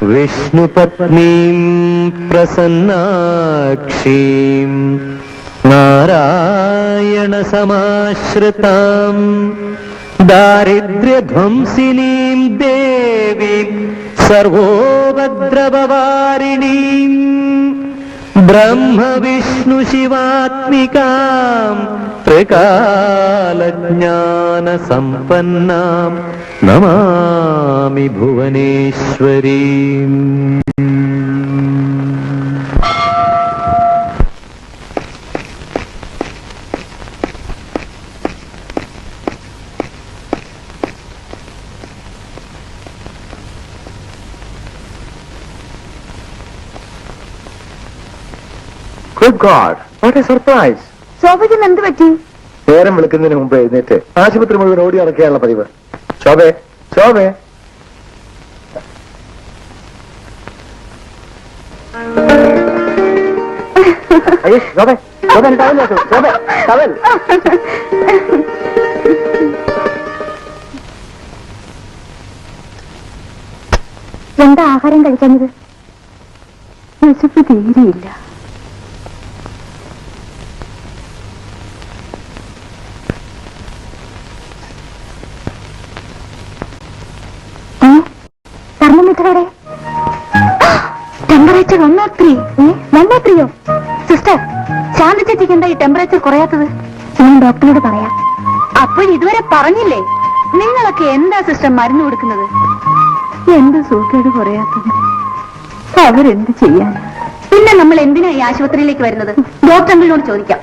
വിഷ്ണുപത്നീം പ്രസന്നാക്ഷീം നാരായണസമാശ്രിതാം ദാരിദ്ര്യധ്വംസിനീം ദേവീം സർവോപദ്രവവാരിണീം ബ്രഹ്മവിഷ്ണുശിവാത്മികാം ത്രികാലജ്ഞാനസമ്പന്നാം Namami ഭുവനേശ്വരീം. Good God, what a surprise! ശോഭയ്ക്ക് എന്ത് പറ്റി? നേരം വിളിക്കുന്നതിന് മുമ്പ് എഴുന്നേറ്റ് ആശുപത്രി മുഴുവൻ ഓടി നടക്കുകയാണുള്ള പതിവ്. ശോഭേ, ശോഭേ. അയ്യോ, ശോഭേ, ശോഭേ, ടവൽ വെച്ചു. ശോഭേ, ടവൽ. എന്താ ആഹാരം കഴിക്കുന്നത്? വിശപ്പ് തീരെയില്ല. തെർമോമീറ്ററോടെ ടെമ്പറേച്ചർ 103. 103യോ? സിസ്റ്റർ, ശാന്ത ചേച്ചിക്ക് എന്താ ഈ ടെമ്പറേച്ചർ കുറയാത്തത്? ഞാൻ ഡോക്ടറിനോട് പറയാം. അപ്പോൾ ഇതുവരെ പറഞ്ഞില്ലേ? നിങ്ങളൊക്കെ എന്താ സിസ്റ്റർ മരുന്ന് കൊടുക്കുന്നത്? എന്ത് സൂക്കേട് കുറയാത്തത്? അവരെന്ത് ചെയ്യാൻ? പിന്നെ നമ്മൾ എന്തിനാ ഈ ആശുപത്രിയിലേക്ക് വരുന്നത്? ഡോക്ടർ അങ്കിളിനോട് ചോദിക്കാം.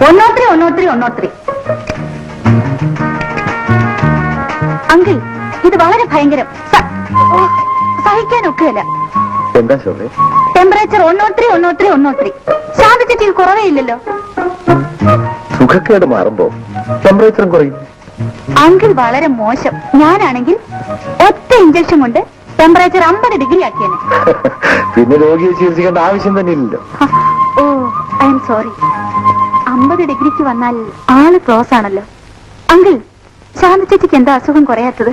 103, 103, 103. അങ്കിൾ, ഇത് വളരെ ഭയങ്കരം. സഹിക്കാനൊക്കെയല്ല. എന്താ ശോഭേ? ടെമ്പറേച്ചർ 103, 103, 103. ശാന്ത ചേച്ചിക്ക് കുറവേ ഇല്ലല്ലോ. സുഖക്കേട് മാറുമ്പോ ടെമ്പറേച്ചറും കുറയും. അങ്കിൾ വളരെ മോശം. ഞാനാണെങ്കിൽ ഒറ്റ ഇഞ്ചക്ഷൻ കൊണ്ട് ടെമ്പറേച്ചർ 50 ഡിഗ്രി ആക്കിയാണ്. പിന്നെ രോഗിയെ ചികിത്സിക്കേണ്ട ആവശ്യം തന്നെ ഇല്ലല്ലോ. ഓ, ഐ എം സോറി. 50 ഡിഗ്രിക്ക് വന്നാൽ ആള് ക്ലോസ് ആണല്ലോ. അങ്കിൾ, ശാന്ത ചേച്ചിക്ക് എന്താ അസുഖം കുറയാത്തത്?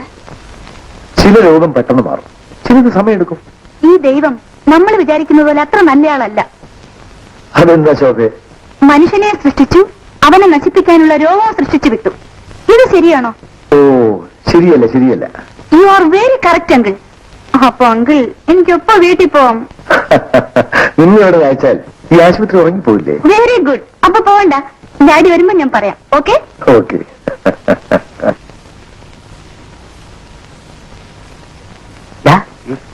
ചില രോഗം പെട്ടെന്ന് മാറും, ചിലത് സമയമെടുക്കും. ഈ ദൈവം നമ്മൾ വിചാരിക്കുന്ന പോലെ അത്ര നല്ലയാളല്ല. അതെന്താ ശോഭേ? മനുഷ്യനെ സൃഷ്ടിച്ചു, അവനെ നശിപ്പിക്കാനുള്ള രോഗം സൃഷ്ടിച്ചു വിട്ടു. ഇത് ശരിയാണോ? ഓ, ശരിയല്ല, ശരിയല്ല. You are very correct uncle. അപ്പൊ അങ്കിൾ, എനിക്കൊപ്പം വീട്ടിൽ പോവാം. നിന്നെ അവിടെ വായിച്ചാൽ ഈ ആശുപത്രി ഉറങ്ങിപ്പോയില്ലേ? Very good. അപ്പൊ പോവണ്ട, ഡാഡി വരുമ്പോ ഞാൻ പറയാം. ഓക്കെ? ഓക്കെ.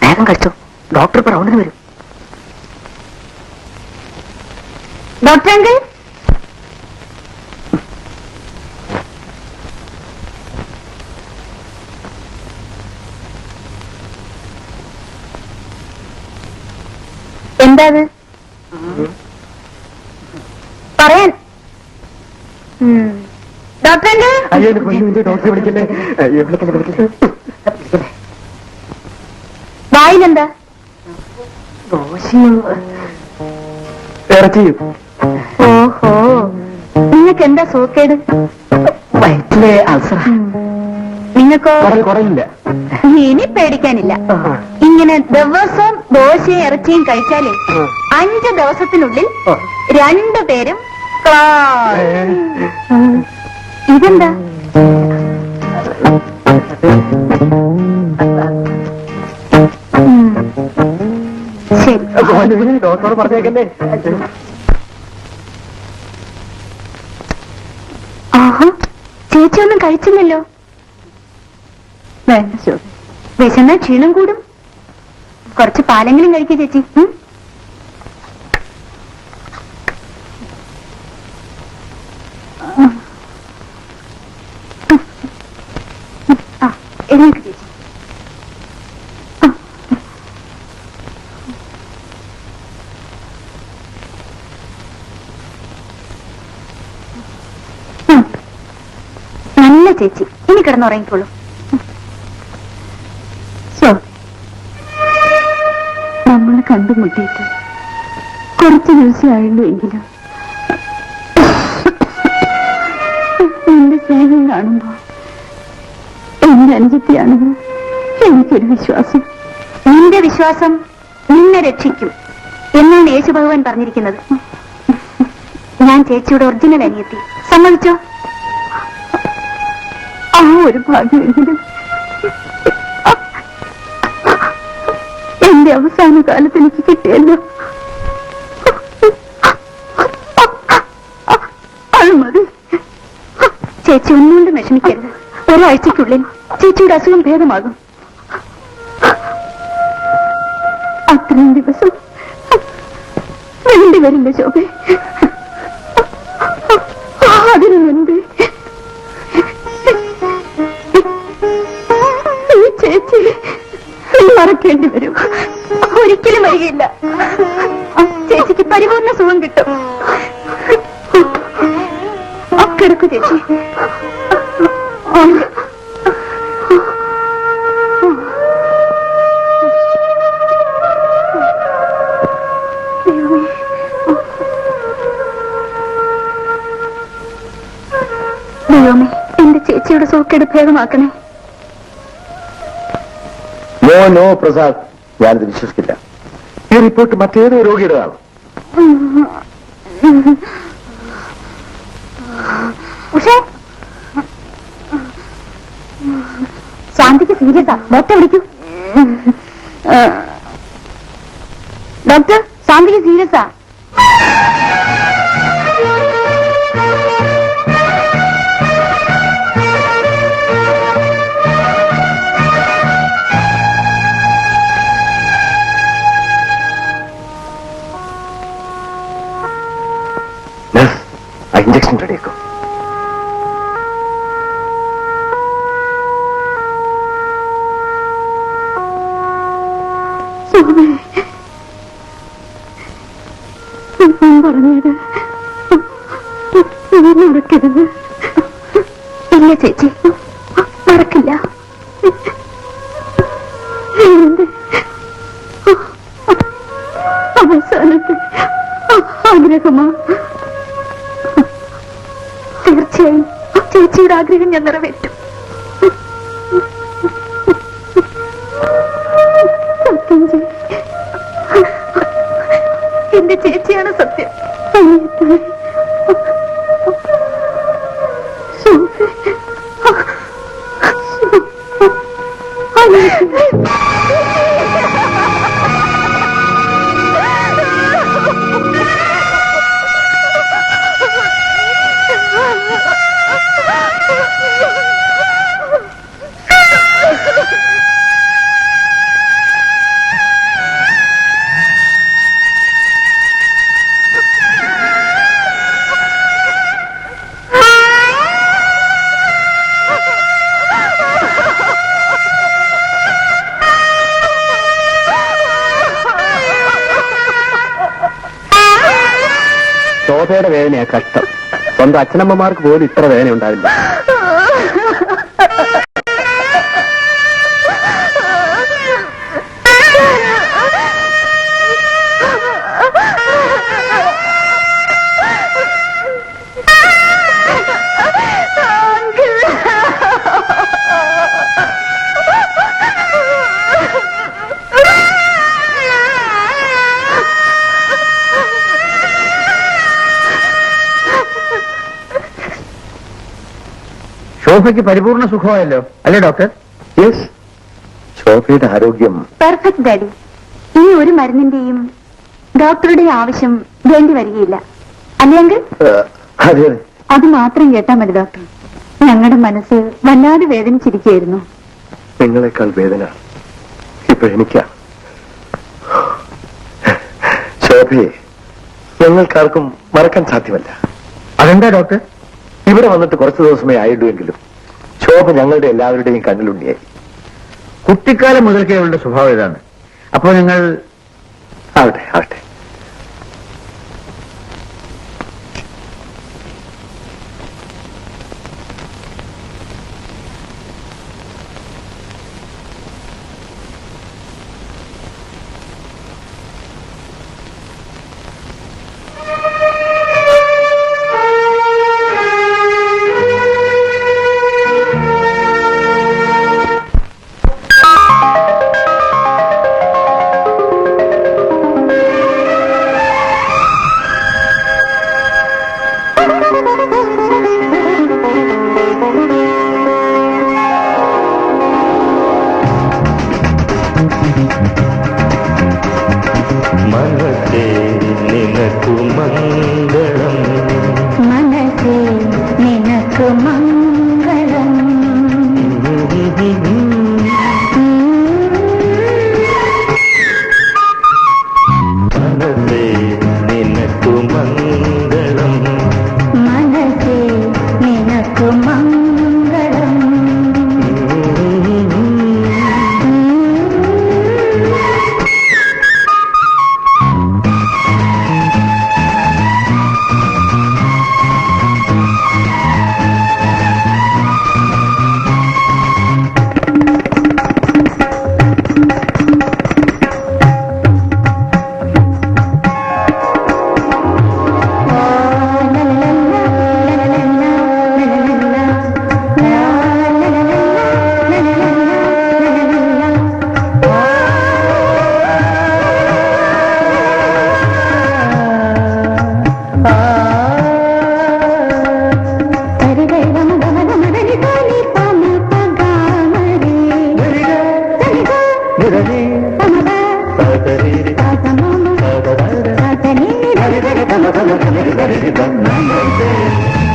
വേഗം കഴിച്ചോ, ഡോക്ടർ ഇപ്പൊ റൗണ്ടിന് വരും. ഡോക്ടർ അങ്കിൾ, എന്താ പറയാൻ? ഡോക്ടർ അങ്കിൾ, ഡോക്ടറെ വിളിക്കല്ലേ? വായിലെന്താ? ദോശയും ഇറച്ചിയും. ഓഹോ, നിങ്ങൾക്ക് എന്താ സൂക്കേട്? വയറ്റിലെ അൾസർ. നിങ്ങൾക്കോ? കുറയില്ല. ഇനി പേടിക്കാനില്ല. ഇങ്ങനെ ദിവസം ദോശയും ഇറച്ചിയും കഴിച്ചാലേ 5 ദിവസത്തിനുള്ളിൽ 2 പേരും ഇതെന്താ? ശരി, ഡോക്ടറോട് പറഞ്ഞേക്കല്ലേ? ആഹാ, ചേച്ചി ഒന്നും കഴിച്ചില്ലല്ലോ. വേണ്ട ശോഭ, വിശന്നാ ക്ഷീണം കൂടും. കുറച്ച് പാലെങ്കിലും കഴിക്കുക ചേച്ചി. എഴുന്നേക്ക് ചേച്ചി. നല്ല ചേച്ചി, ഇനി കിടന്നുറങ്ങിക്കോളൂ. നമ്മൾ കണ്ടുമുട്ടിയിട്ട് കുറച്ച് ദിവസമായുള്ളൂ എങ്കിലും എന്റെ സ്നേഹം കാണുമ്പോ എന്റെ അനുജത്തിയാണെന്ന് എനിക്കൊരു വിശ്വാസം. നിന്റെ വിശ്വാസം നിന്നെ രക്ഷിക്കും എന്നാണ് യേശു ഭഗവാൻ പറഞ്ഞിരിക്കുന്നത്. ഞാൻ ചേച്ചിയുടെ ഒറിജിനൽ അനിയത്തി. സമ്മതിച്ചോ? ആ ഒരു ഭാഗ്യമെങ്കിലും എന്റെ അവസാന കാലത്ത് എനിക്ക് കിട്ടിയല്ലോ. അത് മതി. ചേച്ചി ഒന്നുകൊണ്ട് വിഷമിക്കരുത്. ഒരാഴ്ചക്കുള്ളിൽ ചേച്ചിയുടെ അസുഖം ഭേദമാകും. അത്രയും ദിവസം വേണ്ടിവരില്ല ശോഭ. അതിനു മുൻപ് ഈ ചേച്ചി മറക്കേണ്ടി വരും. ഒരിക്കലും വരികയില്ല. ചേച്ചിക്ക് പരിപൂർണ്ണ സുഖം കിട്ടും. കിടക്കു ചേച്ചി. ദൈവമേ, എന്റെ ചേച്ചിയുടെ സൂക്കേട് ഭേദമാക്കണേ. നോ പ്രസാദ്, ഞാനിത് വിശ്വസിക്കില്ല. ഈ റിപ്പോർട്ട് മറ്റേതോ രോഗിയുടേതാണ്. ഉഷേ, ശാന്തിക്ക് സീരിയസാ. ഡോക്ടർ വിളിക്കൂ. ഡോക്ടർ, ശാന്തിക്ക് സീരിയസാ. ഇഞ്ചക്ഷൻ റെഡിയാക്കും. പറഞ്ഞത് നടക്കരുത്. ഇല്ല ചേച്ചി, നടക്കില്ല. എന്റെ അവസാനത്തെ ആഗ്രഹമാ. തീർച്ചയായും ചേച്ചിയുടെ ആഗ്രഹം ഞാൻ നിറവേറ്റും. സത്യം ചെയ്യും. എന്റെ ചേച്ചിയാണ് സത്യം. ശോഭയുടെ വേദനയാ കഷ്ടം. സ്വന്തം അച്ഛനമ്മമാർക്ക് പോലും ഇത്ര വേദന ഉണ്ടാവില്ല. ശോഭയ്ക്ക് പരിപൂർണ സുഖമായല്ലോ അല്ലേ ഡോക്ടർ? യെസ്, ശോഭയുടെ ആരോഗ്യം പെർഫെക്റ്റ് ഡാഡി. ഈ ഒരു മരുന്നിന്റെയും ഡോക്ടറുടെ ആവശ്യം വേണ്ടി വരികയില്ല. അല്ലെങ്കിൽ അതെ, അത് മാത്രം കേട്ടാ മതി ഡോക്ടർ. ഞങ്ങളുടെ മനസ്സ് വല്ലാതെ വേദനിച്ചിരിക്കുകയായിരുന്നു. നിങ്ങളെക്കാൾ വേദന ഇപ്പോഴെനിക്കാ. ശോഭയെ ഞങ്ങൾക്കാർക്കും മറക്കാൻ സാധ്യമല്ല. അതെന്താ ഡോക്ടർ? ഇവിടെ വന്നിട്ട് കുറച്ചു ദിവസമേ ആയിട്ടുമെങ്കിലും ശോഭ ഞങ്ങളുടെ എല്ലാവരുടെയും കണ്ണിലുണ്ടിയായി. കുട്ടിക്കാലം മുതൽക്കേ അവളുടെ സ്വഭാവം ഇതാണ്. അപ്പോൾ നിങ്ങൾ ആവട്ടെ ആവട്ടെ. മനസ്സേ നിനക്കു മംഗളം മനസ്സേ നിനക്ക് മംഗളം. മനസ്സേ നിനക്കു മംഗളം മനസ്സേ നിനക്ക് മംഗളം.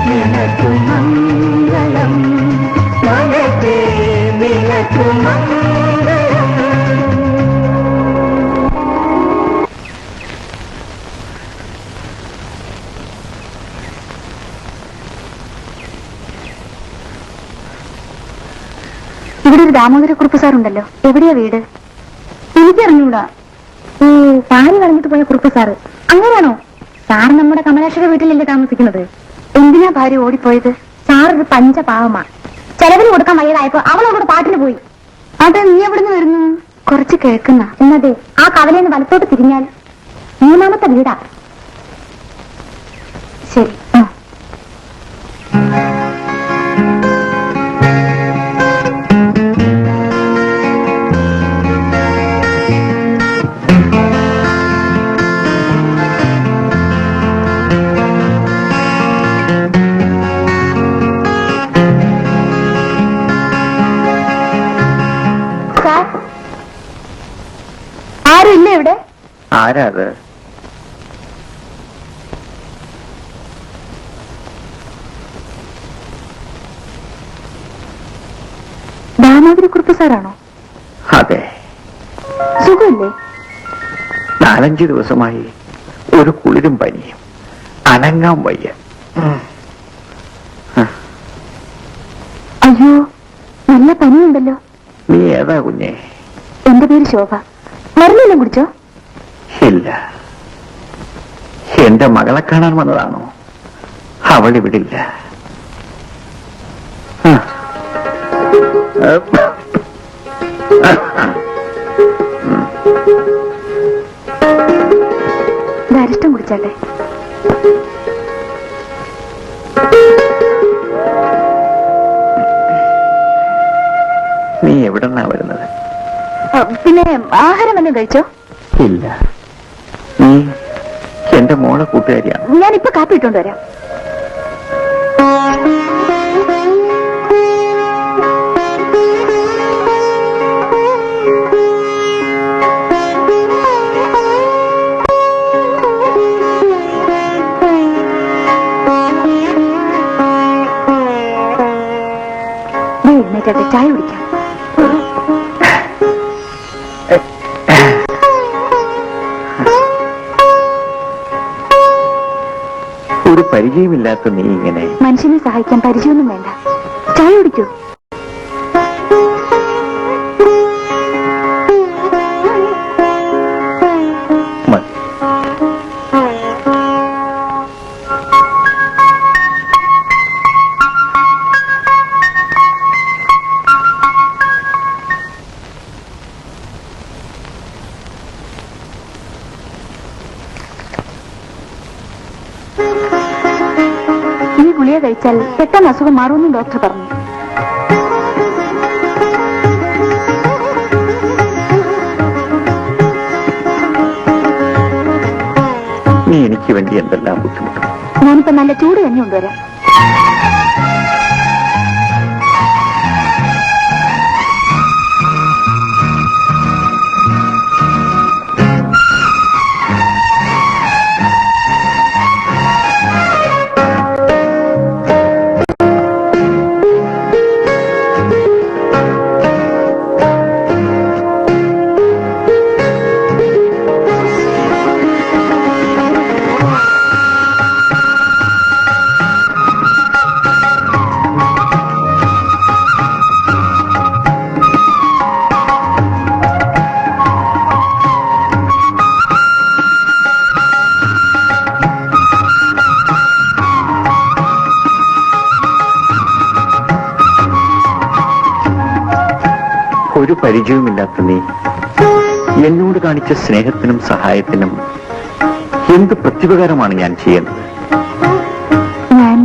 നിനക്കു മംഗളം മനസ്സേ നിനക്കു മംഗളം. ഇവിടെ ഒരു ദാമോദരക്കുറുപ്പ് സാറുണ്ടല്ലോ, എവിടെയാ വീട്? എനിക്കറിഞ്ഞൂടാ. ഓ, പാനി പറഞ്ഞിട്ട് പോയ കുറുപ്പ് സാറ്. അങ്ങനെയാണോ? സാർ നമ്മുടെ കമലാക്ഷയുടെ വീട്ടിലല്ലേ താമസിക്കുന്നത്? എന്തിനാ ഭാര്യ ഓടിപ്പോയത്? സാറൊരു പഞ്ചപാവമാ. ചെലവിന് കൊടുക്കാൻ വയ്യതായപ്പോ അവളോട് പാട്ടിന് പോയി. അത് നീ എവിടുന്ന് വരുന്നു? കുറച്ച് കേൾക്കുന്ന. എന്നതെ ആ കവലേന്ന് വലത്തോട്ട് തിരിഞ്ഞാൽ 3ാമത്തെ വീടാ. ശരി. ആരും ഇല്ല ഇവിടെ? ആരാ അത്? ദാമോദരക്കുറുപ്പ് സാറാണോ? അതെ. സുഖമില്ലേ? 4-5 ദിവസമായി ഒരു കുളിരും പനിയും, അനങ്ങാൻ വയ്യ. അയ്യോ, നല്ല പനിയുണ്ടല്ലോ. നീ ഏതാ കുഞ്ഞേ? എന്റെ പേര് ശോഭ. മരുന്നെല്ലാം കുടിച്ചോ? ഇല്ല. എന്റെ മകളെ കാണാൻ വന്നതാണോ? അവളിവിടില്ല. അരിഷ്ടം കുടിച്ചാട്ടെ. നീ എവിടെന്നാ വരുന്നത്? പിന്നെ ആഹാരം വല്ലതും കഴിച്ചോ? ഇല്ല. നീ എന്റെ മോളെ കൂട്ടുകാരിയാണ്. ഞാനിപ്പോ കാപ്പി ഇട്ടോണ്ട് വരാം. എഴുന്നേറ്റത്തെ ചായ കുടിക്കാം. ഒരു പരിചയമില്ലാത്ത നീ ഇങ്ങനെ. മനുഷ്യനെ സഹായിക്കാൻ പരിചയമൊന്നും വേണ്ട. ചായ കുടിക്കൂ. ഗുളിക കഴിച്ചാൽ പെട്ടെന്ന് അസുഖം മാറുമെന്നും ഡോക്ടർ പറഞ്ഞു. നീ എനിക്ക് വേണ്ടി എന്തെല്ലാം ബുദ്ധിമുട്ടും. ഞാനിപ്പോ നല്ല ചൂട് തന്നെ കൊണ്ടുവരാം. ഒരു പരിചയവുമില്ലാത്ത നീ എന്നോട് കാണിച്ച സ്നേഹത്തിനും സഹായത്തിനും എന്ത് പ്രത്യുപകാരമാണ് ഞാൻ ചെയ്യുന്നത്? ഞാൻ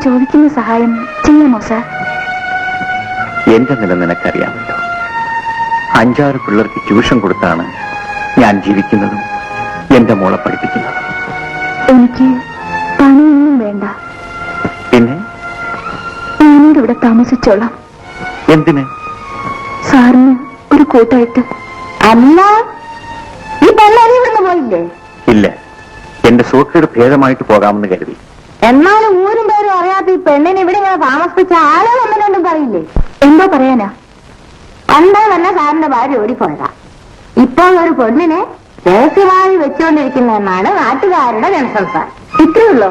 ചോദിക്കുന്ന സഹായം ചെയ്യാമോ സാർ? എന്റെ നില നിനക്കറിയാമല്ലോ. 5-6 പിള്ളേർക്ക് ട്യൂഷൻ കൊടുത്താണ് ഞാൻ ജീവിക്കുന്നതും എന്റെ മോളെ പഠിപ്പിക്കുന്നതും. എനിക്ക് പണിയൊന്നും വേണ്ട. പിന്നെ ഞാനോട് ഇവിടെ താമസിച്ചോളാം. എന്തിന്? സാറിന് ഒരു കൂട്ടായിട്ട്. അല്ല, ഈ പെണ്ണി ഇവിടുന്ന് പോയില്ലേ? ഇല്ല, എന്റെ സൂക്കേട് ഭേദമായിട്ട് പോകാമെന്ന് കരുതി. എന്നാലും ഊരും പേരും അറിയാത്ത ഈ പെണ്ണിനെ ഇവിടെ ഇങ്ങനെ താമസിപ്പിച്ച ആളുകൾ ഒന്നിനൊന്നും പറയില്ലേ? എന്തോ പറയാനാ? പണ്ടേ തന്നെ സാറിന്റെ ഭാര്യ ഓടിപ്പോയതാ. ഇപ്പോൾ ഒരു പെണ്ണിനെ രഹസ്യമായി വെച്ചുകൊണ്ടിരിക്കുന്നതെന്നാണ് നാട്ടുകാരുടെ ജനസംസാരം. ഇത്രയേ ഉള്ളോ?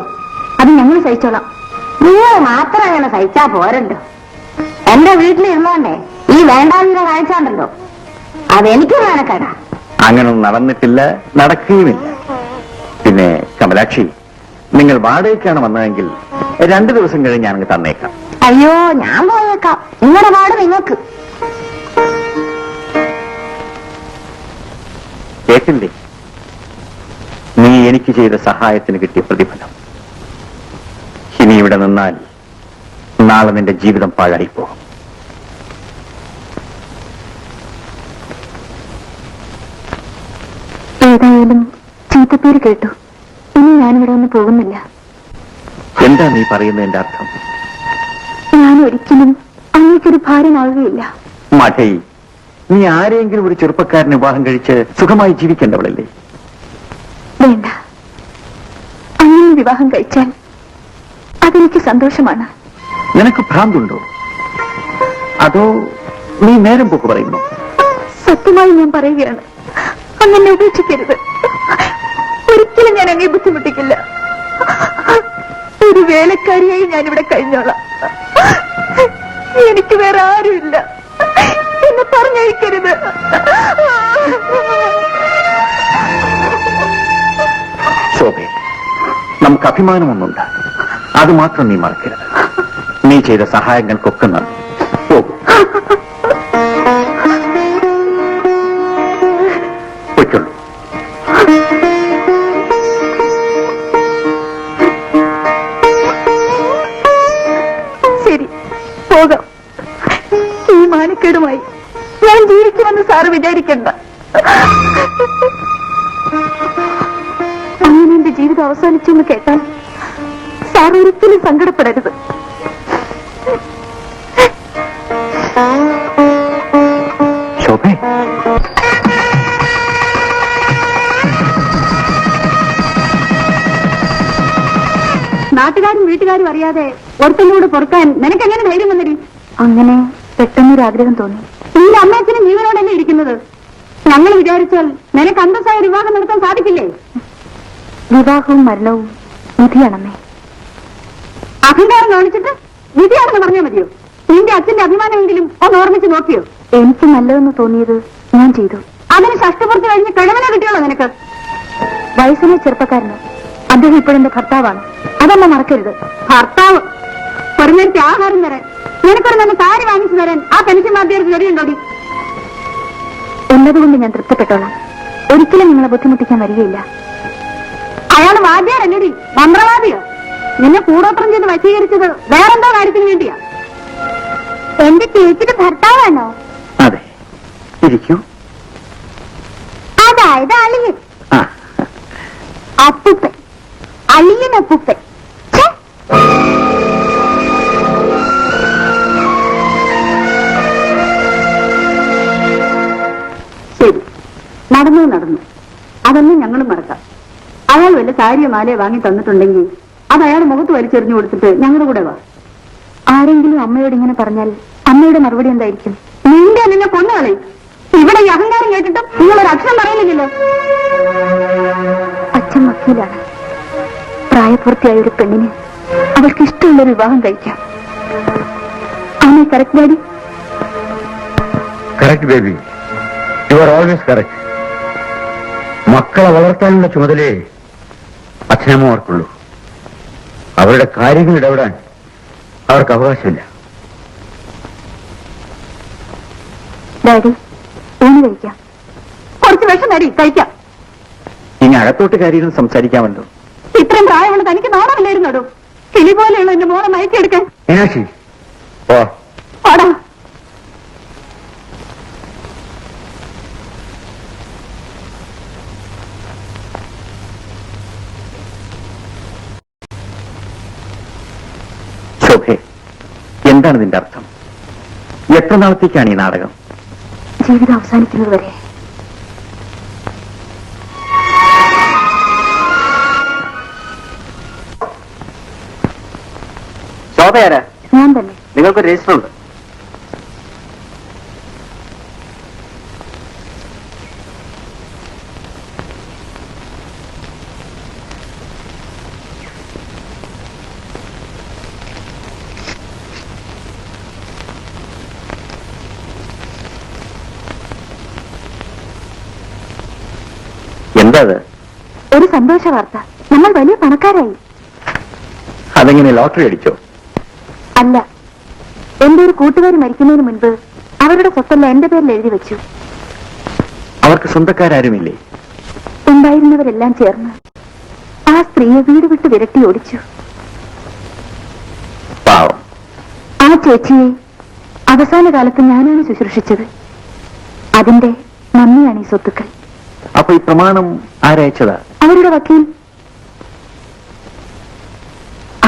അത് ഞങ്ങൾ സഹിച്ചോളാം. നിങ്ങൾ മാത്രം അങ്ങനെ സഹിച്ചാ പോരല്ലോ. എന്റെ വീട്ടിലിരുന്നോണ്ടേ ഈ വേണ്ടാതിരെ കാഴ്ചയുണ്ടല്ലോ, അതെനിക്ക് വേനക്കേടാ. അങ്ങനൊന്നും നടന്നിട്ടില്ല, നടക്കുകയുമില്ല. പിന്നെ കമലാക്ഷി, നിങ്ങൾ വാടകയ്ക്കാണ് വന്നതെങ്കിൽ 2 ദിവസം കഴിഞ്ഞ് ഞാനങ്ങ് തന്നേക്കാം. അയ്യോ, ഞാൻ പോയേക്കാം. നിങ്ങളുടെ പാട് നിങ്ങൾക്ക്. കേട്ടില്ലേ? നീ എനിക്ക് ചെയ്ത സഹായത്തിന് കിട്ടിയ പ്രതിഫലം. ഇനി ഇവിടെ നിന്നാൽ നാളെ നിന്റെ ജീവിതം പാഴായിപ്പോകും. ഏതായാലും ചീത്തപ്പേര് കേട്ടു. ഇനി ഞാനിവിടെ ഒന്നും പോകുന്നില്ല. എന്താ നീ പറയുന്നതിന്റെ അർത്ഥം? ഞാൻ ഒരിക്കലും അങ്ങേക്കൊരു ഭാരമാവുകയില്ല. മഠൈ, നീ ആരെങ്കിലും ഒരു ചെറുപ്പക്കാരനെ വിവാഹം കഴിച്ച് സുഖമായി ജീവിക്കേണ്ടവളല്ലേ? വേണ്ട, അങ്ങനെ വിവാഹം കഴിച്ചാൽ അതെനിക്ക് സന്തോഷമാണ്. നിനക്ക് ഭ്രാന്തുണ്ടോ? അതോ നീ നേരം പോക്ക് പറയുന്നു? സത്യമായി ഞാൻ പറയുകയാണ്, അങ്ങനെ ഉപേക്ഷിക്കരുത്. ഒരിക്കലും ഞാൻ അങ്ങനെ ബുദ്ധിമുട്ടിക്കില്ല. ഒരു വേലക്കാരിയായി ഞാനിവിടെ കഴിഞ്ഞോളാം. എനിക്ക് വേറെ ആരുമില്ല. എന്നെ പറഞ്ഞയക്കരുത്. ശോഭേ, നമുക്ക് അഭിമാനമൊന്നുണ്ട്. അത് മാത്രം നീ മറക്കരുത്. നീ ചെയ്ത സഹായങ്ങൾക്കൊക്കെ നന്ദി. പോകൂ. പൊയ്ക്കൊള്ളൂ. ശരി, പോകാം. ഈ മാനക്കേടുമായി ഞാൻ ജീവിക്കുമെന്ന് സാറ് വിചാരിക്കണ്ട. അങ്ങനെ എന്റെ ജീവിതം അവസാനിച്ചു എന്ന് കേട്ടാൽ സാർ ഒരിക്കലും സങ്കടപ്പെടരുത്. ശോഭേ, നാട്ടുകാരും വീട്ടുകാരും അറിയാതെ ഒരുത്തനോട് പൊറുക്കാൻ നിനക്കെങ്ങനെ ധൈര്യം വന്നടി? അങ്ങനെ പെട്ടെന്നൊരാഗ്രഹം തോന്നി. നിന്റെ അമ്മയച്ഛനും ജീവനോടല്ലേ ഇരിക്കുന്നത്. ഞങ്ങൾ വിചാരിച്ചാൽ നിനക്ക് അന്തസ്സായ വിവാഹം നടത്താൻ സാധിക്കില്ലേ? വിവാഹവും മരണവും വിധിയാണമ്മേ. അഹങ്കാരം കാണിച്ചിട്ട് വിധിയാണെന്ന് പറഞ്ഞാൽ മതിയോ? നിന്റെ അച്ഛന്റെ അഭിമാനമെങ്കിലും ഒന്ന് ഓർമ്മിച്ച് നോക്കിയോ? എനിക്ക് നല്ലതെന്ന് തോന്നിയത് ഞാൻ ചെയ്തു. അതിന് ഷഷ്ടിപൂർത്തി കഴിഞ്ഞ് കിഴവനെ കിട്ടിയോളൂ നിനക്ക്? വയസ്സിലെ ചെറുപ്പക്കാരന് അദ്ദേഹം ഇപ്പോഴെന്റെ ഭർത്താവാണ്. അതമ്മ മറക്കരുത്. ഭർത്താവ് ഒരു നേരത്തെ ആഹാരം തരാൻ, നിനക്കൊരു നല്ല സാരി വാങ്ങിച്ചു തരാൻ ആ പെൻഷൻ വാദ്യർക്ക് ജോലിയുണ്ടോടി? എന്നതുകൊണ്ട് ഞാൻ തൃപ്തിപ്പെട്ടോളാം. ഒരിക്കലും നിങ്ങളെ ബുദ്ധിമുട്ടിക്കാൻ വരികയില്ല. അയാൾ വാദ്യാരല്ലടി, മന്ത്രവാദിയോ? നിന്നെ കൂടോത്രം ചെയ്ത് വശീകരിച്ചത് വേറെന്തോ കാര്യത്തിന് വേണ്ടിയാ. എന്റെ ചേച്ചിയുടെ ഭർത്താവാണോ? അതെ, ഇരിക്കൂ. അതായത് അളിയൻ. ആ, അപ്പൂപ്പൻ, അളിയൻ അപ്പൂപ്പൻ. ഛെ! ശരി, നടന്നു. അതൊന്നും ഞങ്ങളും മറക്കാം. അയാൾ വല്ല സാരിയോ മാലയോ വാങ്ങി തന്നിട്ടുണ്ടെങ്കിൽ അത് അയാൾ മുഖത്ത് വലിച്ചെറിഞ്ഞു കൊടുത്തിട്ട് ഞങ്ങളുടെ കൂടെ വാ. ആരെങ്കിലും അമ്മയോട് ഇങ്ങനെ പറഞ്ഞാൽ അമ്മയുടെ മറുപടി എന്തായിരിക്കും? നിന്റെ നിന്നെ കൊന്നുകളെ. ഇവിടെ ഈ അഹങ്കാരം കേട്ടിട്ടും നിങ്ങളൊരു അക്ഷരം പറയുന്നില്ലല്ലോ. അച്ഛൻ വക്കീലാണ്. പ്രായപൂർത്തിയായ ഒരു പെണ്ണിന് അവൾക്ക് ഇഷ്ടമുള്ളൊരു വിവാഹം കഴിക്കാം. ആമേ correct daddy? Correct baby, you are always correct. മക്കളെ വളർത്താനുള്ള ചുമതലയെ അച്ഛനമ്മമാർക്കുള്ളൂ. അവരുടെ കാര്യങ്ങൾ ഇടപെടാൻ അവർക്ക് അവകാശമില്ല. ഡാഡി ഊണ് കഴിക്കാം. കുറച്ച് വിഷം ഡാഡി കഴിക്കാം. ഇനി അകത്തോട്ട് കാര്യം സംസാരിക്കാമല്ലോ. ഇത്രയും പ്രായമുള്ള തനിക്ക് നാണമില്ലായിരുന്നോടോ കിളി പോലെയുള്ള എന്റെ മോളെ മയക്കിയെടുക്കാൻ? മീനാക്ഷി ഓ പാടാ. ശോഭേ, എന്താണ് ഇതിന്റെ അർത്ഥം? എത്ര നാളത്തേക്കാണ് ഈ നാടകം? ജീവിതം അവസാനിക്കുന്നത് വരെ. ശോഭയാരാ? ഞാൻ തന്നെ. നിങ്ങൾക്ക് രജിസ്റ്റർ ഉണ്ട്. എന്താ അത്? ഒരു സന്തോഷ വാർത്ത. നമ്മൾ വലിയ പണക്കാരായി. അതെങ്ങനെ, ലോട്ടറി അടിച്ചോ? അല്ല, എന്റെ ഒരു കൂട്ടുകാരി മരിക്കുന്നതിന് മുൻപ് അവരുടെ സ്വത്തെല്ലാം എന്റെ പേരിൽ എഴുതി വെച്ചു. അവർക്ക് സ്വന്തക്കാരുമില്ലേ? ഉണ്ടായിരുന്നവരെല്ലാം ചേർന്ന് ആ സ്ത്രീയെ വീട് വിട്ട് വിരട്ടി ഓടിച്ചു. പാവം. ആ ചേച്ചിയെ അവസാന കാലത്ത് ഞാനാണ് ശുശ്രൂഷിച്ചത്. അതിന്റെ നന്ദിയാണ് ഈ സ്വത്തുക്കൾ. അപ്പൊ ഈ പ്രമാണം ആരയച്ചതാ? അവരുടെ വക്കീൽ.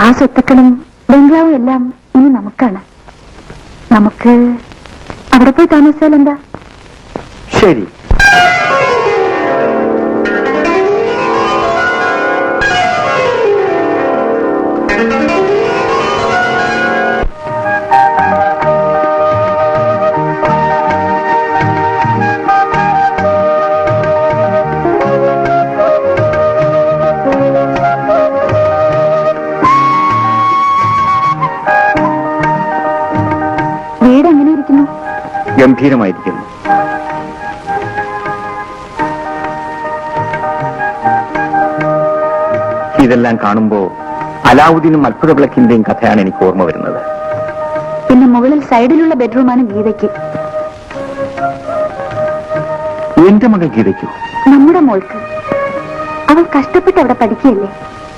ആ സ്വത്തുക്കളും ബംഗ്ലാവും എല്ലാം ഇനി നമുക്കാണ്. നമുക്ക് അവിടെ പോയി താമസിച്ചാൽ എന്താ? ശരി. വീട് എങ്ങനെ ഇരിക്കുന്നു? ഗംഭീരമായിരിക്കുന്നു. ഇതെല്ലാം കാണുമ്പോ അലാവുദ്ദീനും അത്ഭുത വിളക്കിന്റെയും കഥയാണ് എനിക്ക് ഓർമ്മ വരുന്നത്. പിന്നെ മുകളിൽ സൈഡിലുള്ള ബെഡ്റൂമാണ് ഗീതയ്ക്ക്. എന്റെ മകൾ ഗീതയ്ക്കോ? നമ്മുടെ മോൾക്ക്. അവൾ കഷ്ടപ്പെട്ട് അവിടെ പഠിക്കുകയല്ലേ.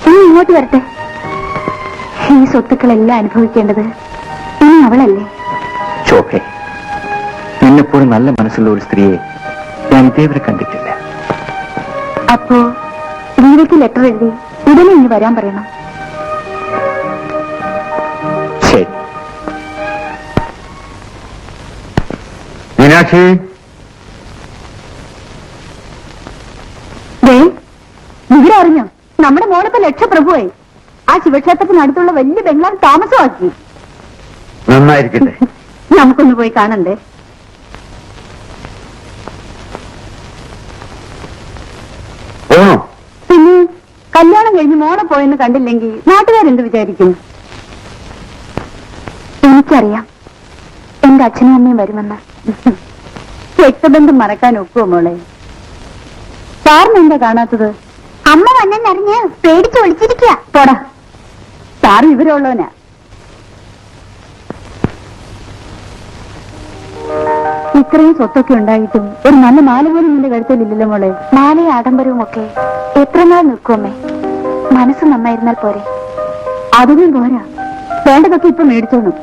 ഇനി ഇങ്ങോട്ട് വരട്ടെ. ഈ സ്വത്തുക്കളെല്ലാം അനുഭവിക്കേണ്ടത് ഇനി അവളല്ലേ? ശോഭെ, നിന്നെപ്പോഴും നല്ല മനസ്സുള്ള ഒരു സ്ത്രീയെ ഞാൻ ഇതേവരെ കണ്ടിട്ടില്ല. അപ്പോ ഗീതയ്ക്ക് ലെറ്റർ എഴുതി ഉടനെ ഇനി വരാൻ പറയണം. ശരി. മീനാക്ഷി, ഇവിടെ അറിഞ്ഞോ? നമ്മുടെ മോളിപ്പോ ലക്ഷപ്രഭുവായി. ആ ശിവക്ഷേത്രത്തിനടുത്തുള്ള വലിയ ബംഗ്ലാവ് താമസമാക്കി. നന്നായിരിക്കട്ടെ. നമുക്കൊന്ന് പോയി കാണണ്ടേ? ഓണോ? പിന്നെ കല്യാണം കഴിഞ്ഞ് മോളെ പോയെന്ന് കണ്ടില്ലെങ്കിൽ നാട്ടുകാരെന്ത് വിചാരിക്കും? എനിക്കറിയാം എന്റെ അച്ഛനും അമ്മയും വരുമെന്ന്. രക്തബന്ധം മറക്കാൻ ഒക്കുമോ മോളെ? സാറിന് എന്താ കാണാത്തത്? അമ്മ വന്നെന്നറിഞ്ഞ് പേടിച്ച് ഒളിച്ചിരിക്കുക. പോടാ, സാറ് വിവരമുള്ളവനാ. ഇത്രയും സ്വത്തൊക്കെ ഉണ്ടായിട്ടും ഒരു നല്ല മാല പോലും നിന്റെ കഴുത്തിലില്ലല്ലോ മോളെ. മാലയും ആഡംബരവും ഒക്കെ എത്ര നാൾ നിൽക്കുമേ? മനസ്സ് നന്നായിരുന്നാൽ പോരെ? അതൊന്നും പോരാ. വേണ്ടതൊക്കെ ഇപ്പൊ മേടിച്ചോണം.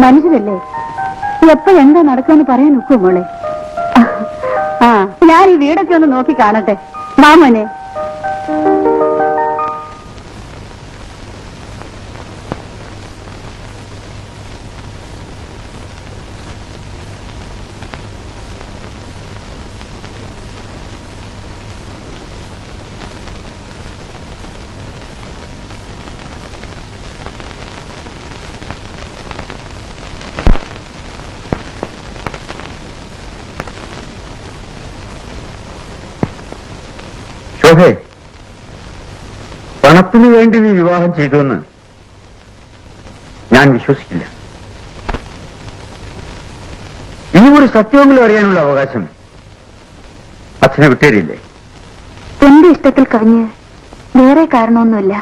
മനുഷ്യരല്ലേ, എപ്പോഴെന്താ നടക്കുമെന്ന് പറയാൻ ഒക്കുമോ മോളെ? ആ, ഞാൻ ഈ വീടൊക്കെ ഒന്ന് നോക്കി കാണട്ടെ. മാമോനെ. ശോഭേ, പണത്തിനു വേണ്ടി നീ വിവാഹം ചെയ്തുവെന്ന് ഞാൻ വിശ്വസിക്കില്ല. ഈ ഒരു സത്യമെങ്കിലും അറിയാനുള്ള അവകാശം അച്ഛനെ വിട്ടേരില്ലേ? എന്റെ ഇഷ്ടത്തിൽ കവിഞ്ഞ് വേറെ കാരണമൊന്നുമില്ല.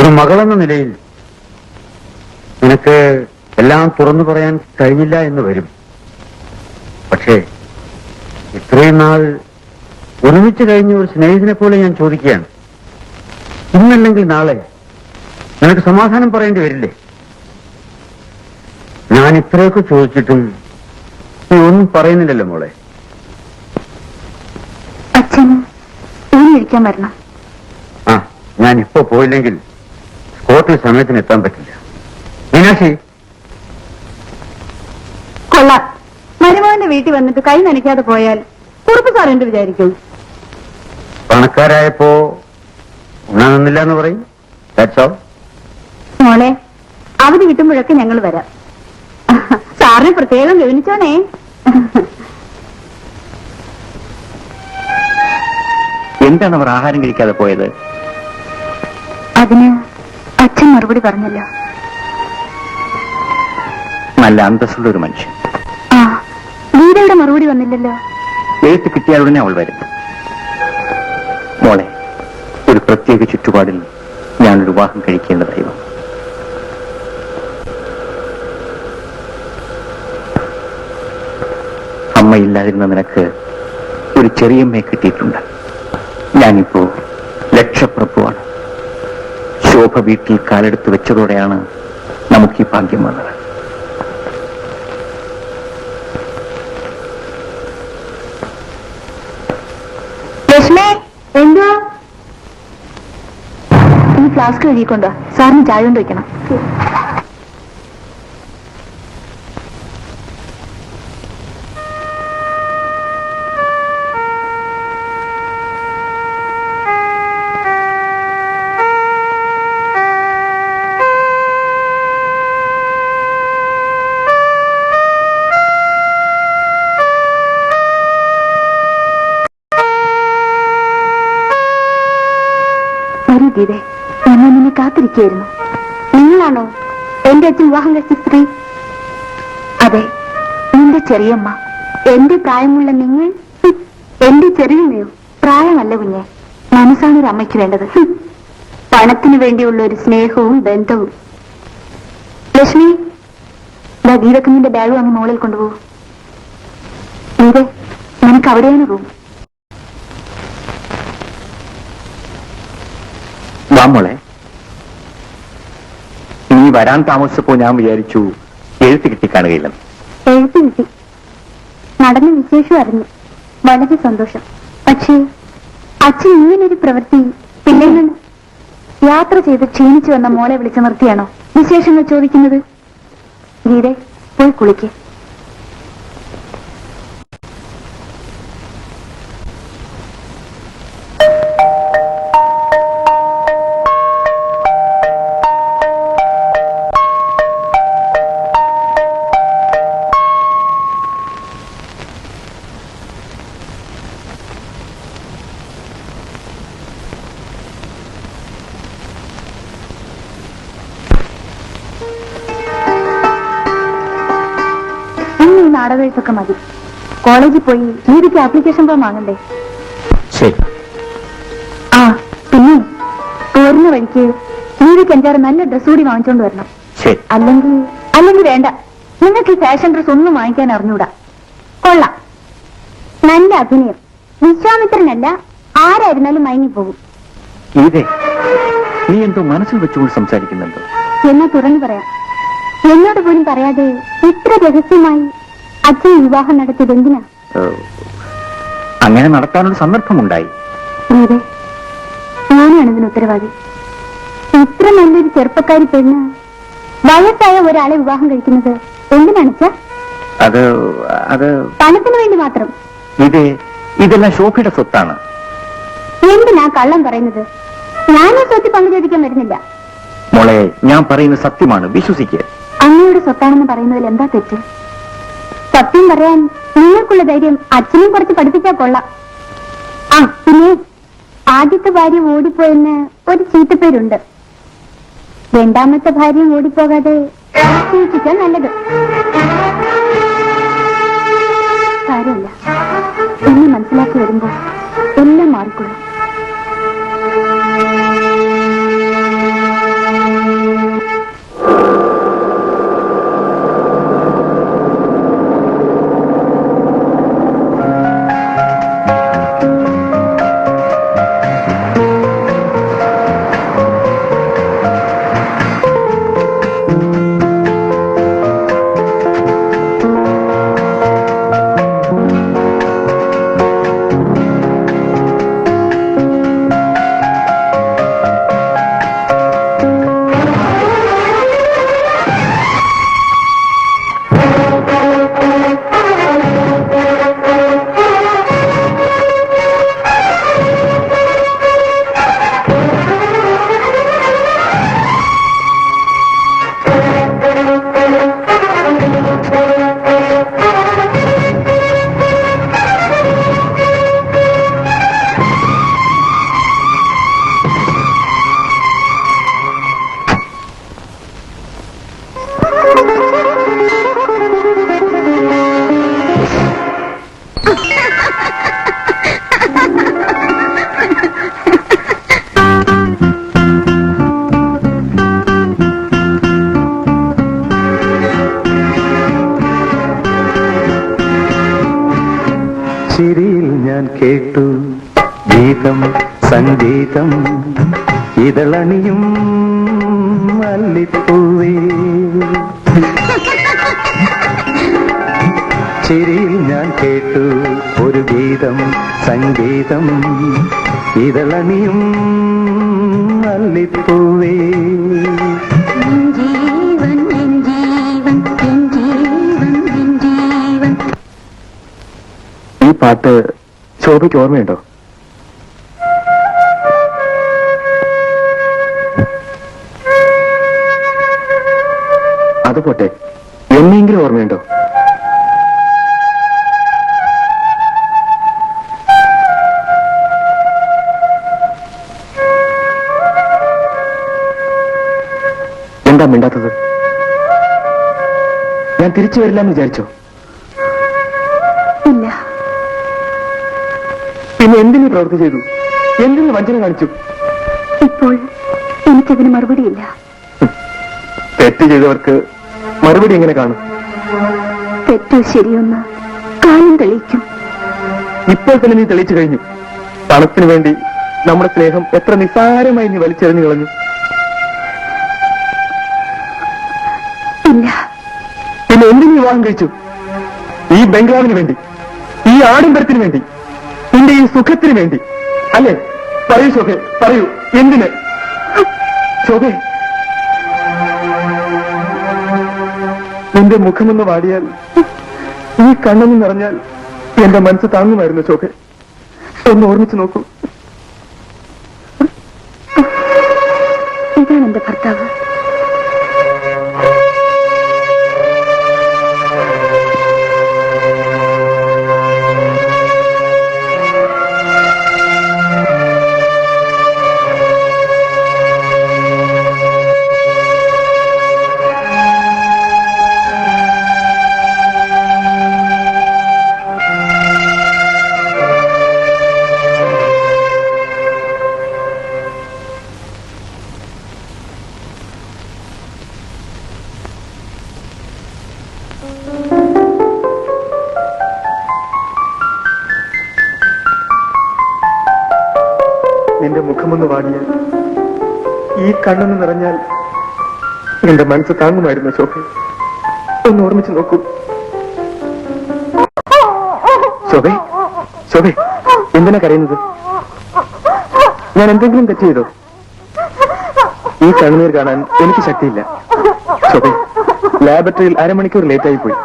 ഒരു മകളെന്ന നിലയിൽ നിനക്ക് എല്ലാം തുറന്നു പറയാൻ കഴിഞ്ഞില്ല എന്ന് വരും. പക്ഷേ ഇത്രയും നാൾ ഒരുമിച്ച് കഴിഞ്ഞ ഒരു സ്നേഹിതനെ പോലെ ഞാൻ ചോദിക്കുകയാണ്, ഇന്നല്ലെങ്കിൽ നാളെ നിനക്ക് സമാധാനം പറയേണ്ടി വരില്ലേ? ഞാൻ ഇത്രയൊക്കെ ചോദിച്ചിട്ടും നീ ഒന്നും പറയുന്നില്ലല്ലോ മോളെ. അച്ഛന് ഇരിക്കാൻ വരണം. ആ, ഞാൻ ഇപ്പോ പോയില്ലെങ്കിൽ സ്കോട്ടിൽ സമയത്തിന് എത്താൻ പറ്റില്ല. മീനാക്ഷി, കൊള്ളാം. മരുമകന്റെ വീട്ടിൽ വന്നിട്ട് കൈ നനയ്ക്കാതെ പോയാൽ കുറുപ്പ് സാർ എന്ത് വിചാരിക്കും? പണക്കാരായപ്പോ ഉണ്ണാൻ നിന്നില്ല എന്ന് പറയും. That's all. മോളെ, അവധി കിട്ടുമ്പോഴൊക്കെ ഞങ്ങൾ വരാം. സാറിനെ പ്രത്യേകം ഗവനിച്ചോണേ. എന്താണ് അവർ ആഹാരം കഴിക്കാതെ പോയത്? അതിന് അച്ഛൻ മറുപടി പറഞ്ഞല്ലോ. നല്ല അന്തസ്സുള്ള ഒരു മനുഷ്യൻ. ആ, ഗീതയുടെ മറുപടി വന്നില്ലല്ലോ. എഴുത്ത് കിട്ടിയാലുടനെ അവൾ വരും. മോളെ, ഒരു പ്രത്യേക ചുറ്റുപാടിൽ ഞാനൊരു വിവാഹം കഴിക്കേണ്ടതായി വന്നു. അമ്മയില്ലാതിരുന്ന നിനക്ക് ഒരു ചെറിയമ്മയെ കിട്ടിയിട്ടുണ്ട്. ഞാനിപ്പോ ലക്ഷപ്രഭുവാണ്. ശോഭ വീട്ടിൽ കാലെടുത്ത് വെച്ചതോടെയാണ് നമുക്ക് ഈ ഭാഗ്യം വന്നത്. ലക്ഷ്മേ, എന്തോ ഈ ഫ്ലാസ്ക് കഴുകിക്കൊണ്ടോ, സാറിന് ചായ കൊണ്ട് വെക്കണം. വരൂ ഗീതേ, ഞാൻ നിന്നെ കാത്തിരിക്കുകയായിരുന്നു. നിങ്ങളാണോ എന്റെ അച്ഛൻ വിവാഹം കഴിച്ച സ്ത്രീ? അതെ, നിന്റെ ചെറിയമ്മ. എന്റെ പ്രായമുള്ള നിങ്ങൾ എന്റെ ചെറിയമ്മയോ? പ്രായമല്ല കുഞ്ഞെ, മനസ്സാണ് ഒരു അമ്മയ്ക്ക് വേണ്ടത്. പണത്തിന് വേണ്ടിയുള്ള ഒരു സ്നേഹവും ബന്ധവും. ലക്ഷ്മി, ഗീതക്കുഞ്ഞിന്റെ ബാഗും അങ്ങ് മുകളിൽ കൊണ്ടുപോകൂ. ഗീതേ, നിനക്ക് അവിടെയാണ് റൂം. മോളെ, നീ വരാൻ താമസിച്ചപ്പോ ഞാൻ വിചാരിച്ചു എഴുത്ത് കിട്ടി കാണുകയില്ലെന്ന്. എഴുത്ത് കിട്ടി, നടന്ന വിശേഷം അറിഞ്ഞു. വളരെ സന്തോഷം. പക്ഷേ അച്ഛൻ ഇങ്ങനൊരു പ്രവൃത്തി പിന്നെയാണ്. യാത്ര ചെയ്ത് ക്ഷീണിച്ചു വന്ന മോളെ വിളിച്ചു നിർത്തിയാണോ വിശേഷങ്ങൾ ചോദിക്കുന്നത്? ഗീതേ, പോയി കുളിക്ക്. നാടകമൊക്കെ മതി. കോളേജിൽ പോയി ഗീതയ്ക്ക് ആപ്ലിക്കേഷൻ ഫോം വാങ്ങണ്ടേ? ശരി. ആ, പിന്നെ പോരുന്ന വഴിക്ക് ഗീതയ്ക്ക് 5-6 നല്ല ഡ്രസ് കൂടി വാങ്ങിച്ചോണ്ട് വരണം. ശരി. അല്ലെങ്കിൽ വേണ്ട, നിങ്ങൾക്ക് ഈ ഫാഷൻ ഡ്രസ് ഒന്നും വാങ്ങിക്കാൻ അറിഞ്ഞൂടാ. കൊള്ളാം, നല്ല അഭിനയം. വിശ്വാമിത്രനല്ല, ആരായിരുന്നാലും മയങ്ങിപ്പോകും. ഇതേ, നീ എന്തോ മനസ്സിൽ വെച്ചുകൊണ്ട് സംസാരിക്കുന്നുണ്ടോ? എന്നാ തുറന്നു പറയാം. എന്നോട് പോലും പറയാതെ ഇത്ര രഹസ്യമായി അച്ഛൻ വിവാഹം നടത്തിയത് എന്തിനാ? അങ്ങനെ നടത്താനൊരു സന്ദർഭമുണ്ടായി. അതെ, ഞാനാണ് ഇതിന് ഉത്തരവാദി. ഇത്ര നല്ലൊരു ചെറുപ്പക്കാരി പെണ്ണ് വയസ്സായ ഒരാളെ വിവാഹം കഴിക്കുന്നത് എന്തിനാണ്? അത് പണത്തിന് വേണ്ടി മാത്രം. ഇതെല്ലാം ശോഭയുടെ സ്വത്താണ്. എന്തിനാ കള്ളം പറയുന്നത്? ഞാനീ സ്വത്തിൽ പങ്കു ചോദിക്കാൻ വരുന്നില്ല. മോളെ, ഞാൻ പറയുന്നത് സത്യമാണ്, വിശ്വസിക്കുക. അങ്ങയുടെ സ്വത്താണെന്ന് പറയുന്നതിൽ എന്താ തെറ്റ്? സത്യം പറയാൻ നിങ്ങൾക്കുള്ള ധൈര്യം അച്ഛനെയും കുറച്ച് പഠിപ്പിച്ചാൽ കൊള്ളാം. ആ, പിന്നെ ആദ്യത്തെ ഭാര്യ ഓടിപ്പോയെന്ന് ഒരു ചീത്തപ്പേരുണ്ട്. രണ്ടാമത്തെ ഭാര്യയും ഓടിപ്പോകാതെ സൂക്ഷിക്കാൻ നല്ലത്. കാര്യമില്ല, എന്നെ മനസ്സിലാക്കി വരുമ്പോ എല്ലാം മാറിക്കൊള്ളും. ചിരിയിൽ ഞാൻ കേട്ടു ഗീതം സംഗീതം ഇതളണിയും മല്ലിപ്പൂവേ. ചിരിയിൽ ഞാൻ കേട്ടു ഒരു ഗീതം സംഗീതം ഇതളണിയും മല്ലിപ്പൂവേ. ഈ പാട്ട് ശോഭയ്ക്ക് ഓർമ്മയുണ്ടോ? അത് പോട്ടെ, എന്നെങ്കിലും ഓർമ്മയുണ്ടോ? എന്താ മിണ്ടാത്തത്? ഞാൻ തിരിച്ചു വരില്ലെന്ന് വിചാരിച്ചോ? ഇല്ല. പിന്നെ എന്തിനു പ്രവൃത്തി ചെയ്തു? എന്തിനു വഞ്ചന കാണിച്ചു? ഇപ്പോൾ എനിക്കതിന് മറുപടിയില്ല. തെറ്റ് ചെയ്തവർക്ക് മറുപടി എങ്ങനെ കാണും? തെറ്റോ ശരിയൊന്ന് കാലം തെളിയിക്കും. ഇപ്പോൾ തന്നെ നീ തെളിയിച്ചു കഴിഞ്ഞു. പണത്തിനു വേണ്ടി നമ്മുടെ സ്നേഹം എത്ര നിസ്സാരമായി നീ വലിച്ചെറിഞ്ഞു കളഞ്ഞു. ഇല്ല. പിന്നെ എന്തിനു വിവാഹം കഴിച്ചു? ഈ ബംഗ്ലാവിന് വേണ്ടി, ഈ ആഡംബരത്തിന് വേണ്ടി, നിന്റെ ഈ സുഖത്തിന് വേണ്ടി അല്ലേ? പറയൂ ശോഭേ, പറയൂ, എന്തിന്? ശോഭേ, നിന്റെ മുഖമൊന്ന് വാടിയാൽ, ഈ കണ്ണൊന്ന് നിറഞ്ഞാൽ എന്റെ മനസ്സ് താങ്ങുമായിരുന്നു ശോഭേ. ഒന്ന് ഓർമ്മിച്ചു നോക്കൂ. ഇതാണ് എന്റെ ഭർത്താവ്. നിന്റെ മുഖമൊന്ന് വാടിയാൽ, ഈ കണ്ണൊന്ന് നിറഞ്ഞാൽ എന്റെ മനസ്സ് താങ്ങുമായിരുന്നു ശോഭ. ഒന്ന് ഓർമ്മിച്ചു നോക്കൂ. ശോഭേ, ശോഭേ, എന്തിനാ കരയുന്നത്? ഞാൻ എന്തെങ്കിലും തെറ്റ് ചെയ്തോ? ഈ കണ്ണുനീർ കാണാൻ എനിക്ക് ശക്തിയില്ല ശോഭേ. ലാബറട്ടറിയിൽ അരമണിക്കൂർ ലേറ്റായി പോയി.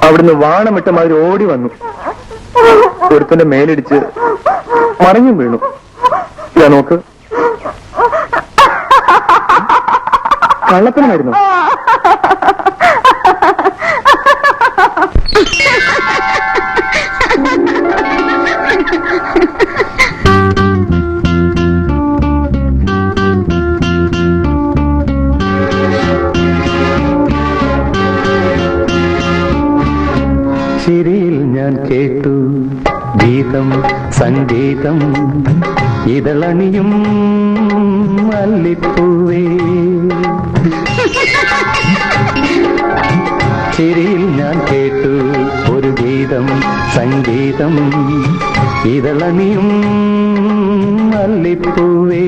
അവിടുന്ന് വാണമിട്ട മാതിരി ഓടി വന്നു. ഒരുത്തന്റെ മേലിടിച്ച് മറിഞ്ഞും വീണു. ഞാൻ നോക്ക്, കള്ളപ്പനായിരുന്നു. ചിരിയിൽ ഞാൻ കേട്ടു ഗീതം സംഗീതം ഇതളണിയും മല്ലിപ്പൂവേ. ചിരിയിൽ ഞാൻ കേട്ടു ഒരു ഗീതം സംഗീതം ഇതളണിയും മല്ലിപ്പൂവേ.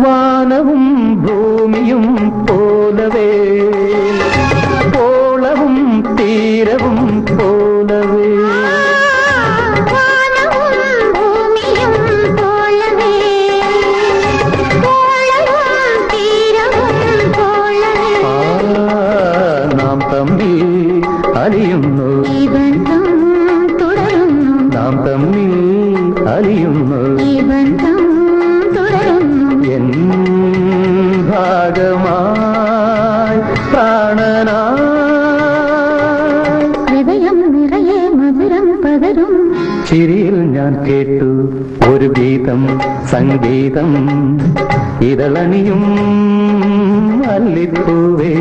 വാനവും ഭൂമിയും പോലവേ, പോളവും തീരവും പോലവേ. ഭൂമിയും പോലവേ, പോളവും തീരവും ഉണരുന്നു ഈ ബന്ധം തുടരുന്നു എൻ ഭാഗമായി പ്രാണനായി ഹൃദയം നിറയെ മധുരം പകരും ചിരിയിൽ ഞാൻ കേട്ടു ഒരു ഗീതം സംഗീതം ഇതളണിയും അല്ലിപ്പൂവേ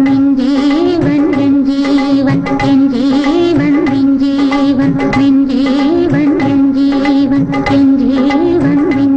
നിൻ ജീവൻ എൻ ജീവൻ എൻ ജീവൻ നിൻ ജീവൻ നിൻ ജീവൻ എൻ ജീവൻ എൻ ജീവൻ നിൻ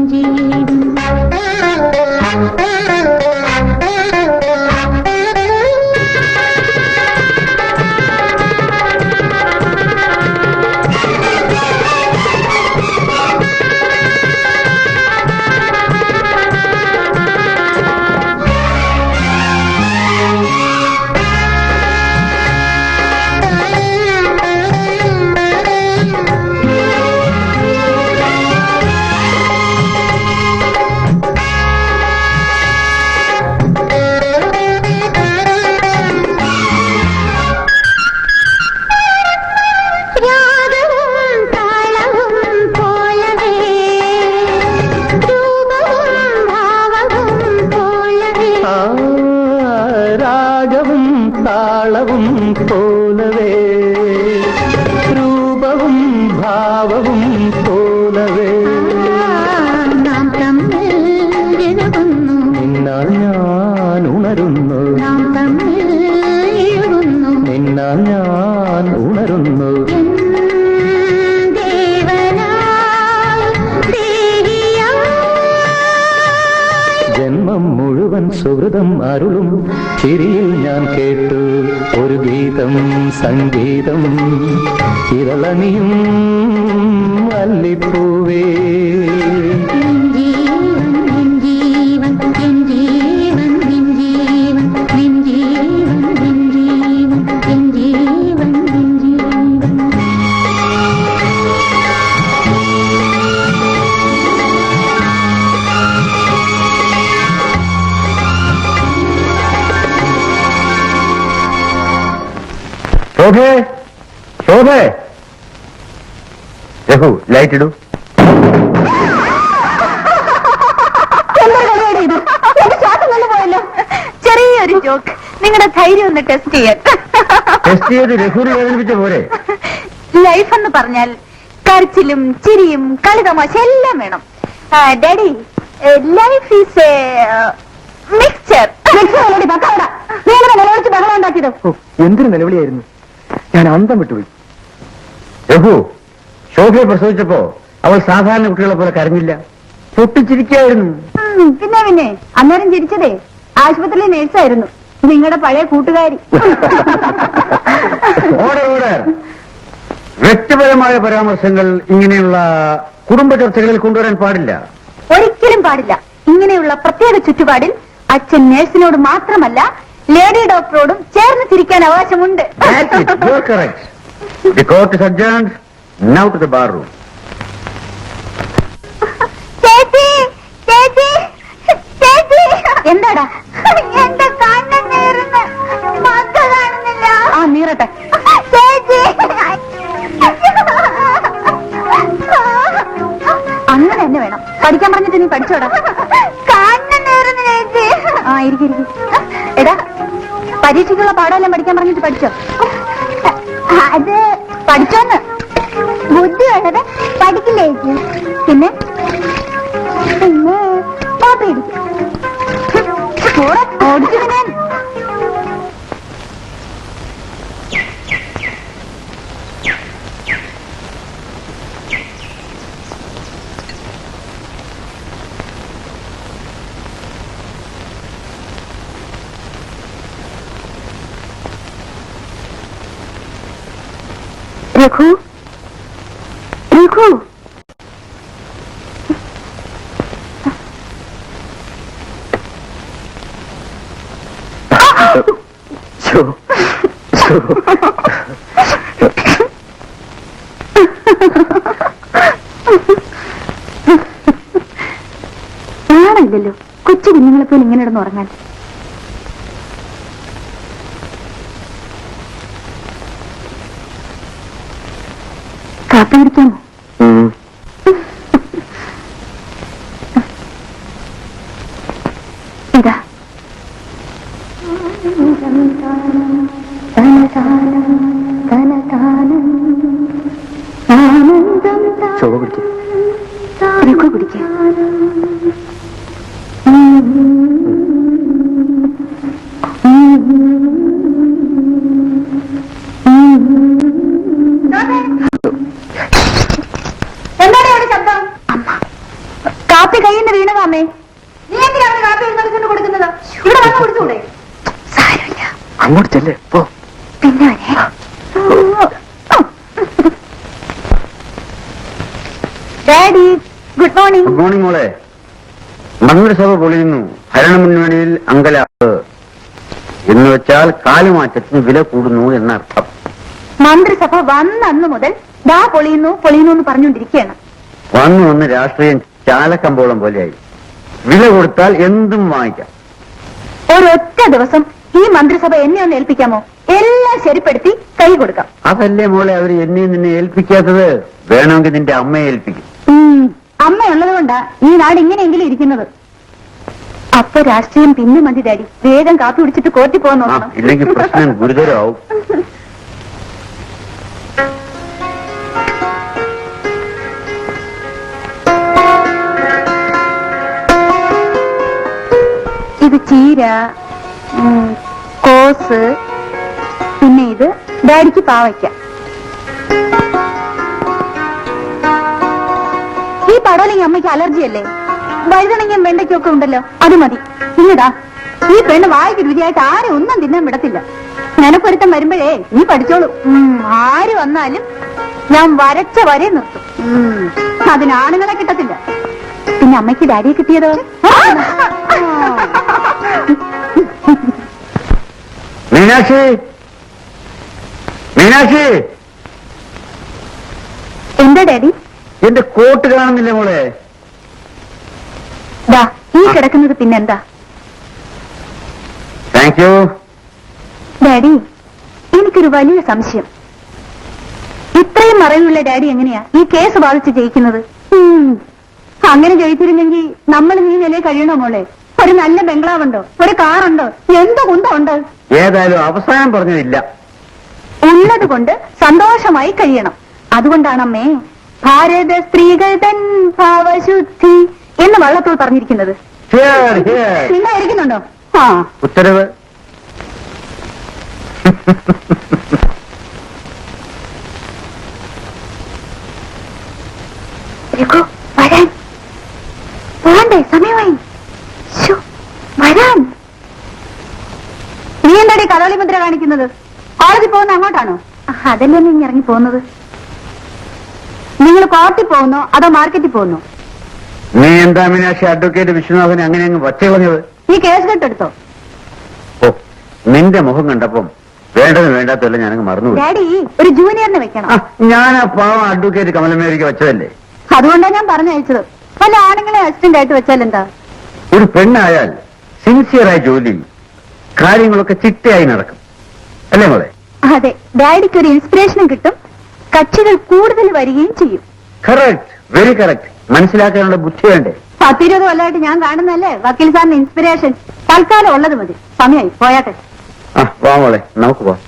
രാഗവും താളവും പോലവേ രൂപവും ഭാവവും പോലവേ നാം തമ്മിൽ ഇഴകുന്നു നിന്നാൽ ഞാൻ ഉണരുന്നു നാം തമ്മിൽ ഇഴകുന്നു നിന്നാൽ ഞാൻ ഉണരുന്നു ജന്മം മുഴുവൻ സുഹൃതം അരുളും ചിരിയിൽ ഞാൻ കേട്ടു ഒരു ഗീതം സംഗീതം ഇതളണിയും അല്ലിപ്പൂവേ ശോഭേ ശോഭേ രഘു ലൈറ്റ് ഇടൂ. ചെറിയൊരു ജോക്ക് നിങ്ങളുടെ ധൈര്യം ഒന്ന് ടെസ്റ്റ് ചെയ്യാൻ ടെസ്റ്റ് ചെയ്ത് രഘുവിനെ വേദനിപ്പിച്ച പോരെ. ലൈഫ് എന്ന് പറഞ്ഞാൽ കരച്ചിലും ചിരിയും കളിതമാശ എല്ലാം വേണം. Daddy life is A mixture. ബഹളം ഉണ്ടാക്കിയത് എന്തൊരു നിലവിളിയായിരുന്നു. ഞാൻ അന്തം വിട്ടുപോയി. രഘു ശോഭയെ പ്രസവിച്ചപ്പോ അവൾ സാധാരണ കുട്ടികളെ പോലെ കരഞ്ഞില്ല, പൊട്ടിച്ചിരിക്കായിരുന്നു. പിന്നെ അന്നേരം ചിരിച്ചതേ ആശുപത്രിയിലെ നേഴ്സായിരുന്നു, നിങ്ങളുടെ പഴയ കൂട്ടുകാരി. Order order. വ്യക്തിപരമായ പരാമർശങ്ങൾ ഇങ്ങനെയുള്ള കുടുംബ ചർച്ചകളിൽ കൊണ്ടുവരാൻ പാടില്ല. ഒരിക്കലും പാടില്ല. ഇങ്ങനെയുള്ള പ്രത്യേക ചുറ്റുപാടിൽ അച്ഛൻ നേഴ്സിനോട് മാത്രമല്ല ലേഡി ഡോക്ടറോടും ചേർന്ന് ചിരിക്കാൻ അവകാശമുണ്ട്. That's it. You're correct. The court is adjourned. Now to the bar room. ചേച്ചി ചേച്ചി ചേച്ചി എന്താടാ? എന്റെ കണ്ണ് നീറുന്നു, മക്ക കാണുന്നില്ല. ആ നീറട്ടെ. ചേച്ചി അങ്ങനെ തന്നെ വേണം. പഠിക്കാൻ പറഞ്ഞിട്ട് നീ പഠിച്ചോടാ. കണ്ണ് നീറുന്നു ചേച്ചി. ആ ഇരിക്കും. എടാ പരീക്ഷയ്ക്കുള്ള പാഠമെല്ലാം പഠിക്കാൻ പറഞ്ഞിട്ട് പഠിച്ചോ? അത് പഠിച്ചോന്ന്. ബുദ്ധി ഉള്ളത് പഠിക്കില്ലേ ചേച്ചി? പിന്നെ ഓടിച്ചു ഞാൻ. രഘു രഘു ആണല്ലോ കൊച്ചു കുഞ്ഞുങ്ങളെ പോലെ ഇങ്ങനെ ഇടന്ന് ഉറങ്ങാൻ. കാപ്പി കുടിക്കാമോ? ശോഭ പിടിക്കും. കുടിക്കാം. എന്താണ് അവിടെ ശബ്ദം? കാപ്പി കയ്യിൽ നിന്ന് വീണതാമേ. നീ എന്തിനാണ് കാപ്പി എഴുന്നള്ളിച്ചുകൊണ്ട് കൊടുക്കുന്നത്? ഇവിടെ വന്ന് കുടിച്ചൂടെ? സാരമില്ല, അങ്ങോട്ട് ചെല്ലേ പോ. പിന്നെ daddy good morning. Good morning മോളെ. മന്ത്രിസഭ പൊളിയുന്നു, ഭരണമുന്നണിയിൽ അങ്കലാപ്പ് എന്ന് വെച്ചാൽ കാലുമാറ്റത്തിന് വില കൂടുന്നു എന്നർത്ഥം. മന്ത്രിസഭ വന്നന്ന് മുതൽ ദാ പൊളിയുന്നു പൊളിയുന്നു എന്ന് പറഞ്ഞുകൊണ്ടിരിക്കുകയാണ്. വന്ന് രാഷ്ട്രീയം ചാലക്കമ്പോളം പോലെയായി. വില കൊടുത്താൽ എന്തും വാങ്ങിക്കാം. ഒരൊറ്റ ദിവസം ഈ മന്ത്രിസഭ എന്നെ ഒന്ന് ഏൽപ്പിക്കാമോ? എല്ലാം ശരിപ്പെടുത്തി കൈ കൊടുക്കാം. അതല്ലേ മോളെ അവർ എന്നെയും നിന്നെ ഏൽപ്പിക്കാത്തത്. വേണമെങ്കിൽ നിന്റെ അമ്മയെ ഏൽപ്പിക്കും. അമ്മയുള്ളത് കൊണ്ടാ ഈ നാട് ഇങ്ങനെയെങ്കിലും ഇരിക്കുന്നത്. അപ്പൊ രാഷ്ട്രീയം പിന്നെ മതി ഡാഡി. വേഗം കാപ്പി കുടിച്ചിട്ട് കോർട്ടി പോകാൻ നോക്കണം. ഇല്ലെങ്കിൽ പ്രശ്നം ഗുരുതരമാവും. ഇത് ചീര, കോസ്, പിന്നെ ഇത് ഡാഡിക്ക് പാവയ്ക്ക. ഈ പടവലങ്ങി അമ്മയ്ക്ക് അലർജി അല്ലേ? വഴുതണങ്ങിയും വെണ്ടയ്ക്കൊക്കെ ഉണ്ടല്ലോ, അത് മതി. ഇല്ലടാ, ഈ പെണ്ണ് വായിക്ക് രുചിയായിട്ട് ആരും ഒന്നും തിന്നാൻ വിടത്തില്ല. നനപ്പൊരുത്തം വരുമ്പോഴേ നീ പഠിച്ചോളൂ. ആര് വന്നാലും ഞാൻ വരച്ച വരെ നിർത്തും. അതിനാണുങ്ങളെ കിട്ടത്തില്ല. പിന്നെ അമ്മയ്ക്ക് ഡാഡിയെ കിട്ടിയതോ? മീനാക്ഷി, മീനാക്ഷി, എന്താ ഡാഡി? എന്റെ കോട്ട് കാണുന്നില്ല മോളെ. ദാ ഈ കിടക്കുന്നത് പിന്നെന്താ? Thank you. ഡാഡി, എനിക്കൊരു വലിയ സംശയം. ഇത്രയും മറയുള്ള ഡാഡി എങ്ങനെയാ ഈ കേസ് ബാധിച്ച് ജയിക്കുന്നത്? അങ്ങനെ ജയിച്ചിരുന്നെങ്കിൽ നമ്മൾ നീ നിലയിൽ കഴിയണോ മോളെ? ഒരു നല്ല ബംഗ്ലാവുണ്ടോ? ഒരു കാറുണ്ടോ? എന്തോ കുന്തോ ഉണ്ട്? ഏതായാലും അവസാനം പറഞ്ഞതില്ല. ഉള്ളത് കൊണ്ട് സന്തോഷമായി കഴിയണം. അതുകൊണ്ടാണ് അമ്മേ ഭാരത സ്ത്രീകൾ തൻ ഭാവശുദ്ധി എന്ന് വള്ളത്തോൾ പറഞ്ഞിരിക്കുന്നത്. നിങ്ങൾ ഇരിക്കുന്നുണ്ടോ? ആ, ഉത്തരവ്. വരാൻ പോണ്ടേ? സമയമായി. വരാൻ. നീ എന്താടി കഥകളി മുദ്ര കാണിക്കുന്നത്? കോളേജിൽ പോകുന്ന അങ്ങോട്ടാണോ? അതല്ലേ നീ ഇറങ്ങി പോകുന്നത്. നിങ്ങൾ കോർട്ടിൽ പോകുന്നോ അതോ മാർക്കറ്റിൽ പോകുന്നോ? നീ എന്താ മീനാക്ഷി അഡ്വക്കേറ്റ് വിശ്വനാഥനെ അങ്ങനെ അങ്ങ് വച്ച കളഞ്ഞത്? ഈ കേസ് കെട്ടെടുത്തോ? ഓ, നിന്റെ മുഖം കണ്ടപ്പം വേണ്ടത് വേണ്ടാത്തല്ല ഞാനങ്ങ് മറന്നു. ഡാഡി ഒരു ജൂനിയറിനെ വെക്കണം. ഞാൻ ആ പാവം അഡ്വക്കേറ്റ് കമലമേരിക്ക് വെച്ചതല്ലേ. അതുകൊണ്ടാണ് ഞാൻ പറഞ്ഞയച്ചത്. വല്ല ആണുങ്ങളെ അസിസ്റ്റന്റ് ആയിട്ട് വെച്ചാൽ എന്താ? ഒരു പെണ്ണായാൽ സിൻസിയറായി ജോലി, കാര്യങ്ങളൊക്കെ ചിട്ടയായി നടക്കും, അല്ലേ മോളെ? അതെ, ഡാഡിക്ക് ഒരു ഇൻസ്പിറേഷനും കിട്ടും, കക്ഷികൾ കൂടുതൽ വരികയും ചെയ്യും. Correct, very correct. മനസ്സിലാക്കാനുള്ള ബുദ്ധി വേണ്ടേ? 10-20 കൊല്ലമായിട്ട് ഞാൻ കാണുന്നല്ലേ വക്കീൽ സാറിന് ഇൻസ്പിറേഷൻ. തൽക്കാലം ഉള്ളത് മതി. സമയമായി, പോയാട്ടെ. വാ മോളെ, നമുക്ക് പോവാം.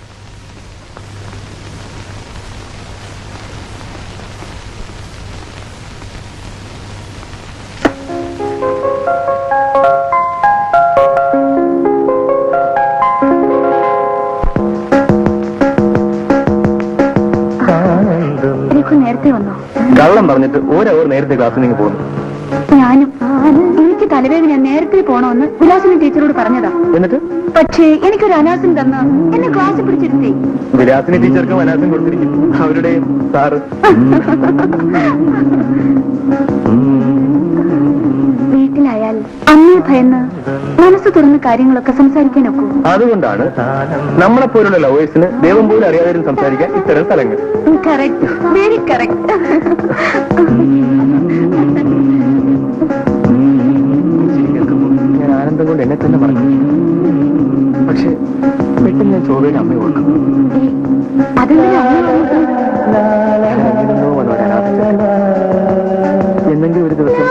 നേരത്തെ വന്നോ? കള്ളം പറഞ്ഞിട്ട് ഓരോ നേരത്തെ ക്ലാസ്സിൽ നിങ്ങൾ പോകുന്നു. ഞാനും എനിക്ക് തലവേദന നേരത്തെ പോണോന്ന് വിലാസിനി ടീച്ചറോട് പറഞ്ഞതാ. എന്നിട്ട് പക്ഷേ എനിക്കൊരു അനാസം തന്ന എന്നെ ക്ലാസ് പിടിച്ചിരുത്തേ. വിലാസിനി ടീച്ചർക്കും അനാസം കൊടുത്തിരിക്കും, അവരുടെ സാറ്. വീട്ടിലായാൽ അമ്മയെ ഭയന്ന് മനസ്സ് തുറന്ന് കാര്യങ്ങളൊക്കെ സംസാരിക്കാനൊക്കൂ. അതുകൊണ്ടാണ് നമ്മളെ പോലുള്ള ലവേഴ്സിന് ദൈവം പോലും അറിയാതെ സംസാരിക്കാൻ ഇത്തരം സ്ഥലങ്ങൾ. Correct, very correct. ഞാൻ ആനന്ദം കൊണ്ട് എന്നെ തന്നെ പറഞ്ഞു. പക്ഷെ പെട്ടെന്ന് ഞാൻ ചോദ്യം അമ്മയെ ഓർക്കും. എന്നെങ്കിലും ഒരു ദിവസം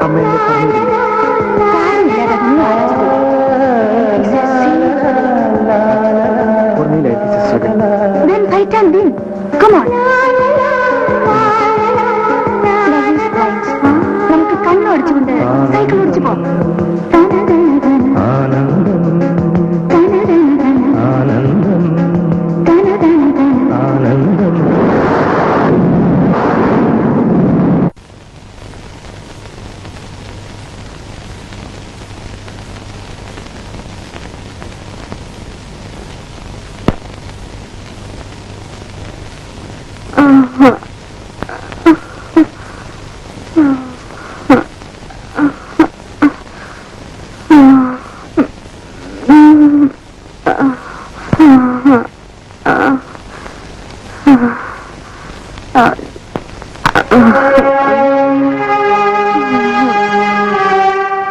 അമ്മ എന്നെ പറഞ്ഞിരുന്നു. Then fight and win. Come on.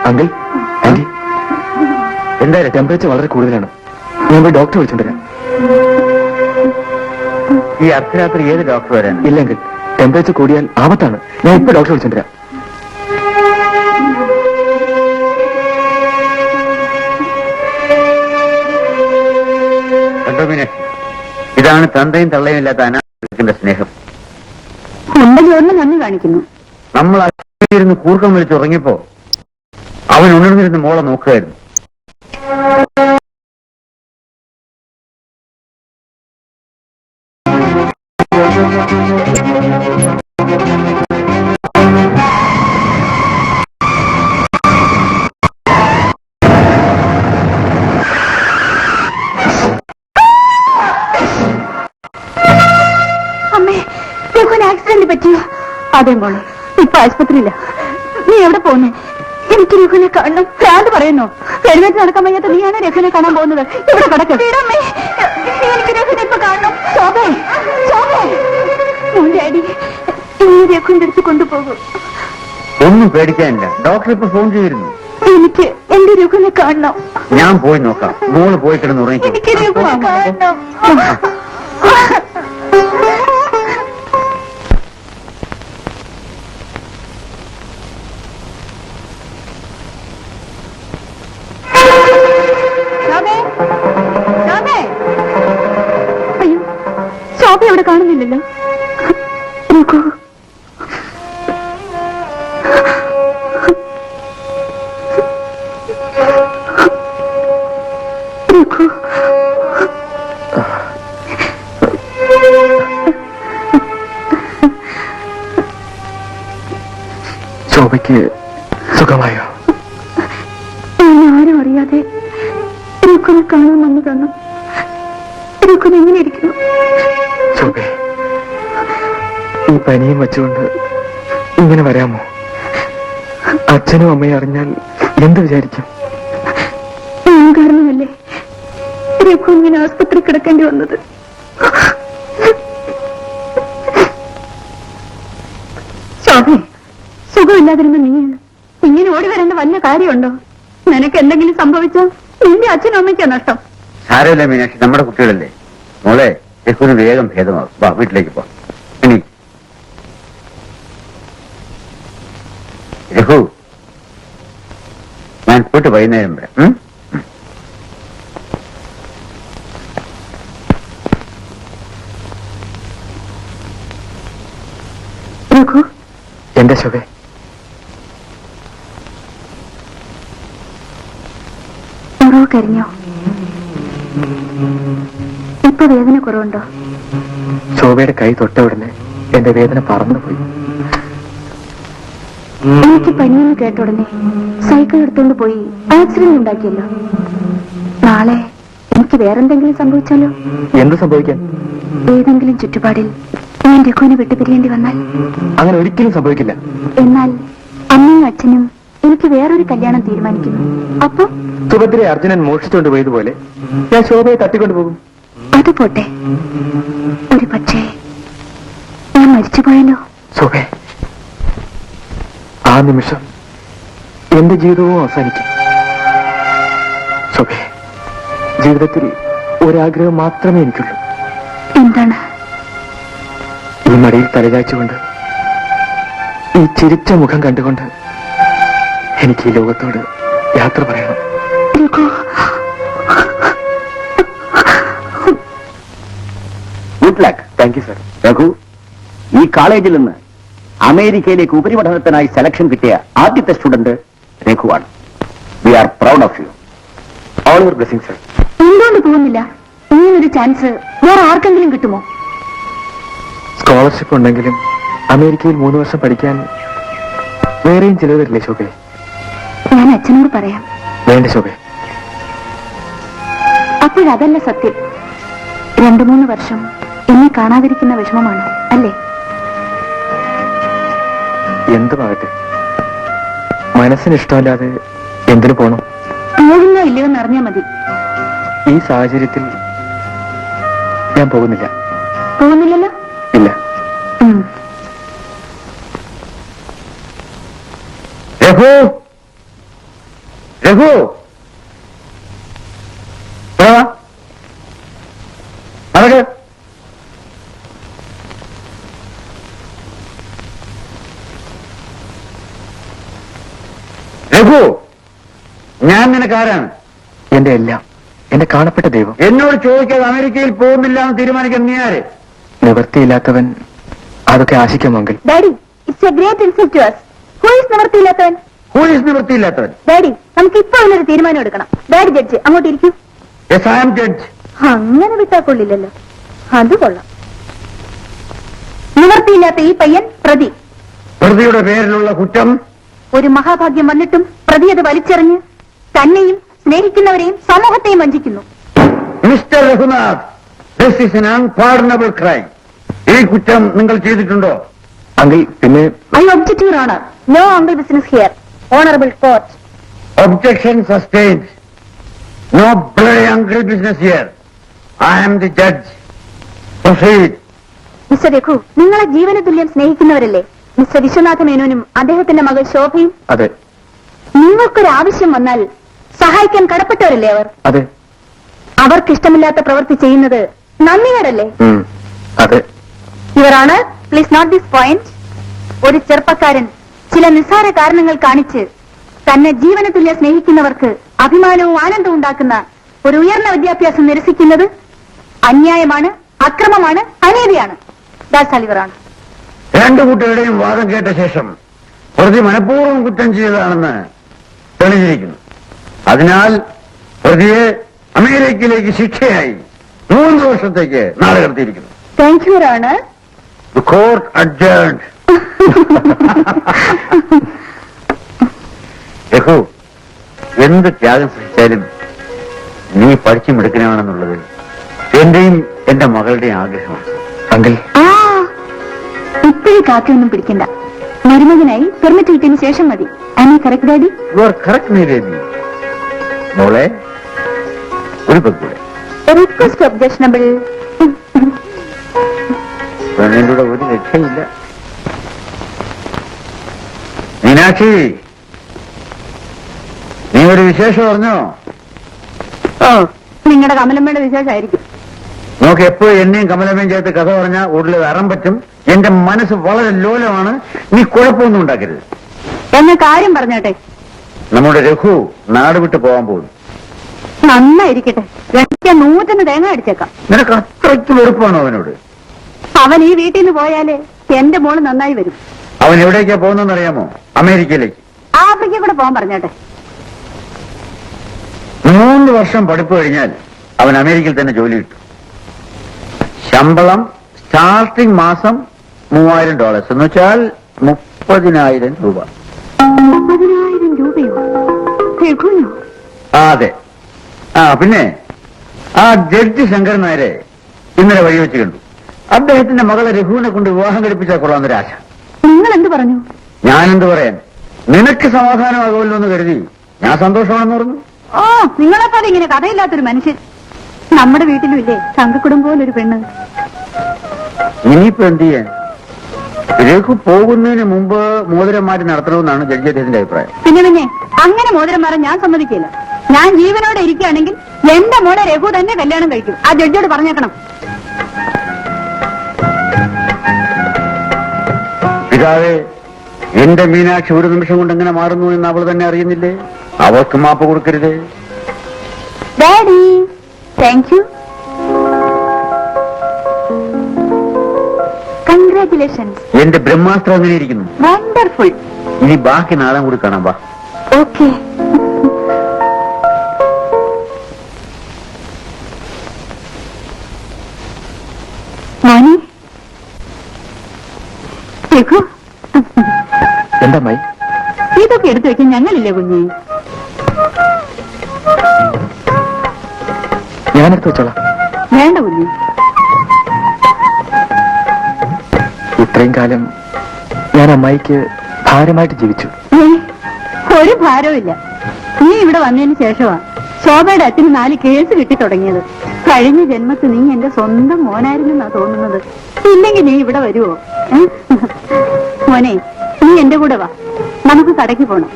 Uncle auntie എന്തായാലും ടെമ്പറേച്ചർ വളരെ കൂടുതലാണ്. ഞാൻ പോയി ഡോക്ടറെ വിളിച്ചോണ്ടിരാം. ഈ അർദ്ധരാത്രി ഏത് ഡോക്ടർ വരാൻ? ഇല്ലെങ്കിൽ ടെമ്പറേച്ചർ കൂടിയാൽ ആപത്താണ്. ഞാൻ ഇപ്പൊ ഡോക്ടറെ വിളിച്ചോണ്ടിരാം. കണ്ടോ മീനാക്ഷി, ഇതാണ് തന്തയും തള്ളയും ഇല്ലാത്ത അനാഥന്റെ സ്നേഹം. ഉണ്ട ചോറിന് നന്ദി കാണിക്കുന്നു. നമ്മൾ ഇരുന്ന് കൂർക്കം വിളിച്ചുറങ്ങിയപ്പോ അവൻ ഉണർന്നിരുന്ന് മോളെ നോക്കുകയായിരുന്നു. അമ്മേ, രഘുവിന് ആക്സിഡന്റ് പറ്റിയോ? അതെ മോളെ, ഇപ്പൊ ആശുപത്രിയില്ല. നീ എവിടെ പോകുന്നു? എനിക്ക് രഘുവിനെ കാണണം. ഭ്രാന്ത് പറയുന്നു. എഴുന്നേറ്റ് നടക്കാൻ വയ്യാത്ത നീയാണ് രഘുവിനെ കാണാൻ പോകുന്നത്. ഇവിടെ കിടക്ക്. എനിക്ക് രഘുവിനെ ഇപ്പൊ കാണണം. ശോഭേ, ശോഭേ, മോന്റെ അടി ഈ രഘുവിന്റെ അടുത്ത് കൊണ്ടുപോകും. ഒന്നും പേടിക്കാനില്ല, ഡോക്ടർ ഇപ്പൊ ഫോൺ ചെയ്തിരുന്നു. എനിക്ക് എന്റെ രഘുവിനെ കാണണം. ഞാൻ പോയി നോക്കാം. മോള് പോയി കിടന്ന് ഉറങ്ങിക്കും. എനിക്ക് രഘുവിനെ കാണണം. അയ്യോ, ശോഭ അവിടെ കാണുന്നില്ലല്ലോ. രഘു, രഘു, ശോഭയ്ക്ക് സുഖമായോ? ആരും അറിയാതെ രഘുവിനെ കാണാൻ വന്നു തന്നു. രഘുവിന് എങ്ങനെ ഇരിക്കുന്നു? ശോഭേ, ഈ പനിയും വെച്ചുകൊണ്ട് ഇങ്ങനെ വരാമോ? അച്ഛനും അമ്മയും അറിഞ്ഞാൽ എന്ത് വിചാരിക്കും? ഞാൻ കാരണമല്ലേ രഘു ഇങ്ങനെ ആസ്പത്രി കിടക്കേണ്ടി വന്നത്. ശോഭേ, സുഖമില്ലാതിരുന്ന നീ ഇങ്ങനെ ഓടി വരേണ്ട വല്ല കാര്യമുണ്ടോ? നിനക്ക് എന്തെങ്കിലും സംഭവിച്ചോ നിന്റെ അച്ഛനും അമ്മയ്ക്കോ നഷ്ടം? സാരമില്ല മീനാക്ഷി, നമ്മുടെ കുട്ടികളല്ലേ. മോളെ, രഘുവിന് വേഗം ഭേദമാകും. വാ, വീട്ടിലേക്ക് പോ. ഇനി രഘു, ഞാൻ പോയിട്ട് വൈകുന്നേരം വരാം. രഘു, എന്റെ ശോഭേ, മുറിവ് കരിഞ്ഞോ? ഇപ്പൊ വേദന കുറവുണ്ടോ? ശോഭയുടെ കൈ തൊട്ട ഉടനെ എന്റെ വേദന പറന്നുപോയി. എനിക്ക് പനിയെന്ന് കേട്ട ഉടനെ സൈക്കിൾ എടുത്തുകൊണ്ട് പോയി ആക്സിഡന്റ് ഉണ്ടാക്കിയല്ലോ. നാളെ എനിക്ക് വേറെന്തെങ്കിലും സംഭവിച്ചാലോ? എന്ത് സംഭവിക്കാൻ? ഏതെങ്കിലും ചുറ്റുപാടിൽ ഞാൻ രഘുവിനെ വിട്ടുപിരിയേണ്ടി വന്നാൽ? അങ്ങനെ ഒരിക്കലും സംഭവിക്കില്ല. എന്നാൽ അമ്മയും അച്ഛനും എനിക്ക് വേറൊരു കല്യാണം തീരുമാനിക്കുന്നു. അപ്പൊ സുഭദ്രയെ അർജുനൻ മോഷിച്ചുകൊണ്ട് പോയതുപോലെ ഞാൻ ശോഭയെ തട്ടിക്കൊണ്ടു പോകും. അത് പോട്ടെ, ഒരു പക്ഷേ ഞാൻ മരിച്ചുപോയല്ലോ. ശോഭേ, ആ നിമിഷം എന്റെ ജീവിതവും അവസാനിക്കും. ശോഭേ, ജീവിതത്തിൽ ഒരാഗ്രഹം മാത്രമേ എനിക്കുള്ളൂ. എന്താണ്? ഈ മടിയിൽ തലചായ്ച്ചുകൊണ്ട് ഈ ചിരിച്ച മുഖം കണ്ടുകൊണ്ട് എനിക്ക് ഈ ലോകത്തോട് യാത്ര പറയണം. Raghu, good luck. Thank you sir. Raghu, ഈ കോളേജിൽ നിന്ന് അമേരിക്കയിലേക്ക് ഉപരിപഠനത്തിനായി സെലക്ഷൻ കിട്ടിയ ആദ്യത്തെ സ്റ്റുഡന്റ് രഘുവാണ്. We are proud of you. All your blessing sir. എന്തുകൊണ്ട് പോകുന്നില്ല? ഇങ്ങനൊരു ചാൻസ് വേറെ ആർക്കെങ്കിലും കിട്ടുമോ? സ്കോളർഷിപ്പ് ഉണ്ടെങ്കിലും അമേരിക്കയിൽ 3 വർഷം പഠിക്കാൻ വേറെയും ചിലവ് വരില്ലേ ശോഭേ? ഞാൻ അച്ഛനോട് പറയാം. വേണ്ട ശോഭേ. അപ്പോഴതല്ല സത്യം. 2-3 വർഷം എന്നെ കാണാതിരിക്കുന്ന വിഷമമാണ് അല്ലേ? എന്തുമാകട്ടെ, മനസ്സിന് ഇഷ്ടമല്ലാതെ എന്തിനു പോണം? പോകുന്നോ ഇല്ലയോ എന്ന് അറിഞ്ഞാൽ മതി. ഈ സാഹചര്യത്തിൽ ഞാൻ പോകുന്നില്ല. പോകുന്നില്ലല്ലോ? ഇല്ല. രഘു, രഘു അതൊക്കെ രഘു, ഞാൻ നിനക്കാരാണ്? എന്റെ എല്ലാം, എന്റെ കാണപ്പെട്ട ദൈവം. എന്നോട് ചോദിക്കാതെ അമേരിക്കയിൽ പോകുന്നില്ല എന്ന് തീരുമാനിക്കാൻ നീ ആര്? നിവൃത്തിയില്ലാത്തവൻ അതൊക്കെ ആശിക്കുമെങ്കിൽ. Daddy, it's a great insult to us. Who is നിവൃത്തിയില്ലാത്തവൻ? ഹൂ ഈസ് നിവൃത്തിയില്ലാത്തവൻ? ഡാഡി, നമുക്ക് ഇപ്പൊ അതിനൊരു തീരുമാനം എടുക്കണം. ഡാഡി ജഡ്ജ്, അങ്ങോട്ട് ഇരിക്കൂ. Yes, I am judge. അങ്ങനെ വിട്ടാ കൊള്ളില്ലല്ലോ. അത് കൊള്ളാം. നിവൃത്തിയില്ലാത്ത ഈ പയ്യൻ പ്രതി. പ്രതിയുടെ പേരിലുള്ള കുറ്റം? ഒരു മഹാഭാഗ്യം വന്നിട്ടും പ്രതി അത് വലിച്ചെറിഞ്ഞ് തന്നെയും സ്നേഹിക്കുന്നവരെയും സമൂഹത്തെയും വഞ്ചിക്കുന്നു. Mister Raghunath, this is an unpardonable crime. ഈ കുറ്റം നിങ്ങൾ ചെയ്തിട്ടുണ്ടോ? അങ്കിൾ, പിന്നെ I object your honour. No uncle business here. Honourable court. Objection sustained. No bloody uncle business here. I am the judge. Proceed. Mister Raghu, നിങ്ങളെ ജീവന തുല്യം സ്നേഹിക്കുന്നവരല്ലേ മിസ്റ്റർ വിശ്വനാഥ മേനോനും അദ്ദേഹത്തിന്റെ മകൾ ശോഭയും? അതെ. നിങ്ങൾക്കൊരാവശ്യം വന്നാൽ സഹായിക്കാൻ കടപ്പെട്ടവരല്ലേ അവർ? അതെ. അവർക്കിഷ്ടമില്ലാത്ത പ്രവൃത്തി ചെയ്യുന്നത് നന്ദികേടല്ലേ? അതെ. ഇവരാണ് പ്ലീസ് നോട്ട് ദിസ് പോയിന്റ്. ഒരു ചെറുപ്പക്കാരൻ ചില നിസ്സാര കാരണങ്ങൾ കാണിച്ച് തന്നെ ജീവന തുല്യ സ്നേഹിക്കുന്നവർക്ക് അഭിമാനവും ആനന്ദവും ഉണ്ടാക്കുന്ന ഒരു ഉയർന്ന വിദ്യാഭ്യാസം നിരസിക്കുന്നത് അന്യായമാണ്, അക്രമമാണ്, അനീതിയാണ്. ദാറ്റ്സ് ഓൾ ഇവരാണ്. രണ്ടു കൂട്ടരുടെയും വാദം കേട്ട ശേഷം പ്രതി മനഃപൂർവ്വം കുറ്റം ചെയ്തതാണെന്ന് തെളിഞ്ഞിരിക്കുന്നു. അതിനാൽ പ്രതിയെ അമേരിക്കയിലേക്ക് ശിക്ഷയായി 3 വർഷത്തേക്ക് നാളെ കടത്തിയിരിക്കുന്നു. താങ്ക് യു ആണ്. The court adjourned. രഘു, എന്ത് ത്യാഗം സഹിച്ചാലും നീ പഠിച്ചു മിടുക്കനാണെന്നുള്ളത് എന്റെയും എന്റെ മകളുടെയും ആഗ്രഹമാണ്. അങ്കിൾ, ഇപ്പോഴും കാക്കൊന്നും പിടിക്കണ്ട. മരുമകനായി പെർമിറ്റ് കിട്ടിയതിനു ശേഷം മതി. Am I correct daddy? You are correct me baby. മോളെ, ഒരു പെക്കൂടെ റിക്വസ്റ്റ് ഒബ്ജക്ഷനബിൾ. പെണ്ണിന്റെ ഒരു രക്ഷയില്ല. മീനാക്ഷി, നീ ഒരു വിശേഷം പറഞ്ഞോ? ഓ, നിങ്ങളുടെ കമലമ്മയുടെ വിശേഷമായിരിക്കും. നോക്ക്, എപ്പോഴും എന്നെയും കമലമ്മയും ചേർത്ത് കഥ പറഞ്ഞാൽ ഉള്ളിൽ അറം പറ്റും. എന്റെ മനസ്സ് വളരെ ലോലമാണ്. നീ കുഴപ്പമൊന്നും ഉണ്ടാക്കരുത്. എന്ന കാര്യം പറഞ്ഞോട്ടെ. നമ്മുടെ രഘു നാട് വിട്ട് പോകാൻ പോകുന്നു. നന്നായിരിക്കട്ടെ. എനിക്ക് 100 തേങ്ങ അടിച്ചേക്കാം. നിനക്ക് അത്രയ്ക്ക് വെറുപ്പാണോ അവനോട്? അവൻ ഈ വീട്ടിൽ നിന്ന് പോയാലേ എന്റെ മോള് നന്നായി വരും. അവൻ എവിടേക്കാ പോകുന്നതെന്ന് അറിയാമോ? അമേരിക്കയിലേക്ക്. ആഫ്രിക്ക കൂടെ പോകാൻ പറഞ്ഞോട്ടെ. 3 വർഷം പഠിപ്പ് കഴിഞ്ഞാൽ അവൻ അമേരിക്കയിൽ തന്നെ ജോലി കിട്ടും. ശമ്പളം സ്റ്റാർട്ടിംഗ് മാസം $3000 എന്ന് വെച്ചാൽ 30,000 രൂപ. 30,000 രൂപയോ? രഘുനോ? അതെ. പിന്നെ ആ ജഡ്ജി ശങ്കരൻ നായരെ ഇന്നലെ വഴിവെച്ച് കണ്ടു. അദ്ദേഹത്തിന്റെ മകളെ രഘുവിനെ കൊണ്ട് വിവാഹം കഴിപ്പിച്ചാൽ കൊള്ളാമെന്നൊരാശ. നിങ്ങൾ എന്ത് പറഞ്ഞു? ഞാനെന്ത് പറയാൻ, നിനക്ക് സമാധാനമാകുമല്ലോ എന്ന് കരുതി ഞാൻ സന്തോഷമാണെന്ന് പറഞ്ഞു. ഓ, നിങ്ങളെപ്പോലെ ഇങ്ങനെ കഥയില്ലാത്തൊരു മനുഷ്യൻ നമ്മുടെ വീട്ടിലും ഇല്ലേ? തങ്കക്കുടുംബോലൊരു പെണ്ണ്. ഇനിയിപ്പോ എന്ത് ചെയ്യാൻ? രഘു പോകുന്നതിന് മുമ്പ് മോതിരം മാറ്റി നടത്തണമെന്നാണ് ജഡ്ജി അദ്ദേഹത്തിന്റെ അഭിപ്രായം. പിന്നെ അങ്ങനെ മോതിരം മാറാൻ ഞാൻ സമ്മതിക്കില്ല. ഞാൻ ജീവനോടെ ഇരിക്കുകയാണെങ്കിൽ എന്റെ മോളെ രഘു തന്നെ കല്യാണം കഴിക്കും. ആ ജഡ്ജിയോട് പറഞ്ഞേക്കണം. പിതാവേ, എന്റെ മീനാക്ഷി ഒരു നിമിഷം കൊണ്ട് എങ്ങനെ മാറുന്നു എന്ന് അവൾ തന്നെ അറിയുന്നില്ലേ? അവൾക്ക് മാപ്പ് കൊടുക്കരുത്. Daddy, thank you. കൺഗ്രാറ്റുലേഷൻസ്. എന്റെ ബ്രഹ്മാസ്ത്രം എങ്ങനെ ഇരിക്കുന്നു? വണ്ടർഫുൾ. ഇനി ബാക്കി നാളെ കൂടി കാണാം. വാ. ഓക്കെ. മോനി, രഘു, എന്താ മായി? ഇതൊക്കെ എടുത്തു വെക്കാൻ ഞങ്ങളില്ലേ കുഞ്ഞി? ഞാനെടുത്ത് വെച്ചോളാം. വേണ്ട കുഞ്ഞി. ഇത്രയും കാലം ഞാൻ അമ്മായിക്ക് ഭാരമായിട്ട് ജീവിച്ചു. ഒരു ഭാരവും ഇല്ല. നീ ഇവിടെ വന്നതിന് ശേഷമാ ശോഭയുടെ അച്ഛന് 4 കേസ് കിട്ടി തുടങ്ങിയത്. കഴിഞ്ഞ ജന്മത്ത് നീ എന്റെ സ്വന്തം മോനായിരുന്നെന്നാ തോന്നുന്നത്. ഇല്ലെങ്കിൽ നീ ഇവിടെ വരുവോ? മോനെ, നീ എന്റെ കൂടെ വാ. നമുക്ക് കടയ്ക്ക് പോണം.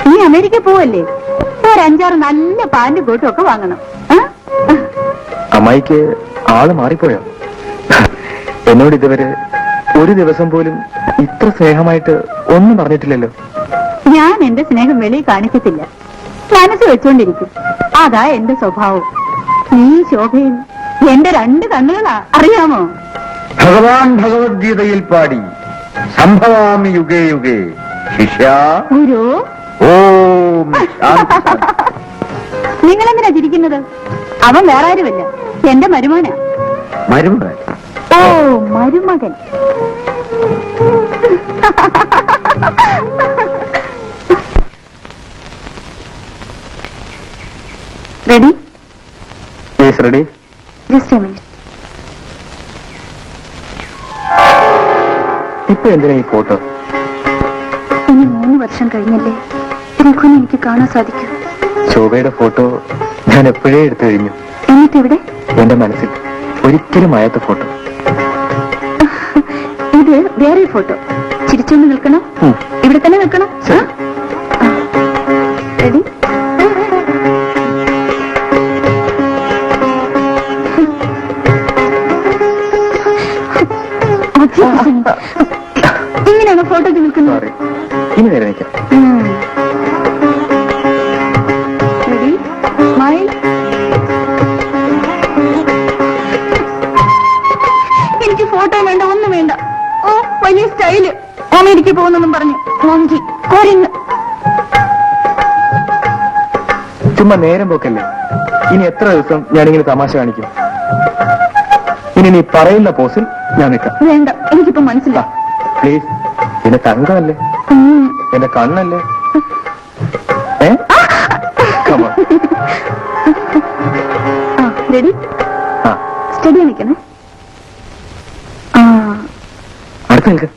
നീ അമേരിക്ക പോവല്ലേ? ഓ, ഒരു 5-6 നല്ല പാന്റും കോട്ടും ഒക്കെ വാങ്ങണം. അമ്മായിക്ക് ആള് മാറിപ്പോയോ? എന്നോട് ഇതുവരെ ഒരു ദിവസം പോലും ഇത്ര സ്നേഹമായിട്ട് ഒന്നും പറഞ്ഞിട്ടില്ലല്ലോ. ഞാൻ എന്റെ സ്നേഹം വെളിയിൽ കാണിക്കത്തില്ല, മനസ്സ് വെച്ചോണ്ടിരിക്കും. അതാ എന്റെ സ്വഭാവം. നീ ശോഭയും എന്റെ 2 കണ്ണുകളാ, അറിയാമോ? ഭഗവാൻ ഭഗവത്ഗീതയിൽ പാടി സംഭവാമി യുഗേ യുഗേ ശിഷ്യ ഗുരു. ഓം ശാന്തി. നിങ്ങളെന്തിനാ ചിരിക്കുന്നത്? അവൻ വേറെ ആരുമല്ല, എന്റെ മരുമോനാ. മരുമകൻ? ഓ, മരുമകൻ. Ready? Yes, ready. Just A minute. ഇപ്പൊ എന്തിനാ ഈ ഫോട്ടോ? ഇനി 3 വർഷം കഴിഞ്ഞല്ലേ രഘുവിനെ എനിക്ക് കാണാൻ സാധിക്കൂ. ശോഭയുടെ ഫോട്ടോ ഞാൻ എപ്പോഴേ എടുത്തു കഴിഞ്ഞു. എന്നിട്ട് ഇവിടെ എന്റെ മനസ്സിൽ ഒരിക്കലും മായാത്ത ഫോട്ടോ. ഇത് വേറെ ഫോട്ടോ. ചിരിച്ചൊന്ന് നിൽക്കണം, ഇവിടെ തന്നെ നിൽക്കണം. ശരി. റെഡി? ഇങ്ങനെയാണ് ഫോട്ടോക്ക് നിൽക്കുന്നത്. സോറി, ഇനി നേരെ നിൽക്കാം. റെഡി? സ്മൈൽ. എനിക്ക് ഫോട്ടോ വേണ്ട, ഒന്നും വേണ്ട. ഓ, വലിയ സ്റ്റൈല്. അമേരിക്ക പോകുന്നെന്നും പറഞ്ഞു മോങ്കി കോരിങ്. ചുമ്മാ നേരം പോക്കല്ലേ. ഇനി എത്ര ദിവസം ഞാനിങ്ങനെ തമാശ കാണിക്കും? ഇനി നീ പറയുന്ന പോസിൽ ഞാൻ നിൽക്കാം. വേണ്ട, എനിക്കിപ്പോ മനസ്സിലാ. പ്ലീസ്. എന്റെ തങ്കമല്ലേ, എന്റെ കണ്ണല്ലേ. റെഡി? സ്റ്റഡി നിൽക്കണേ. അടുത്ത് നിൽക്ക്.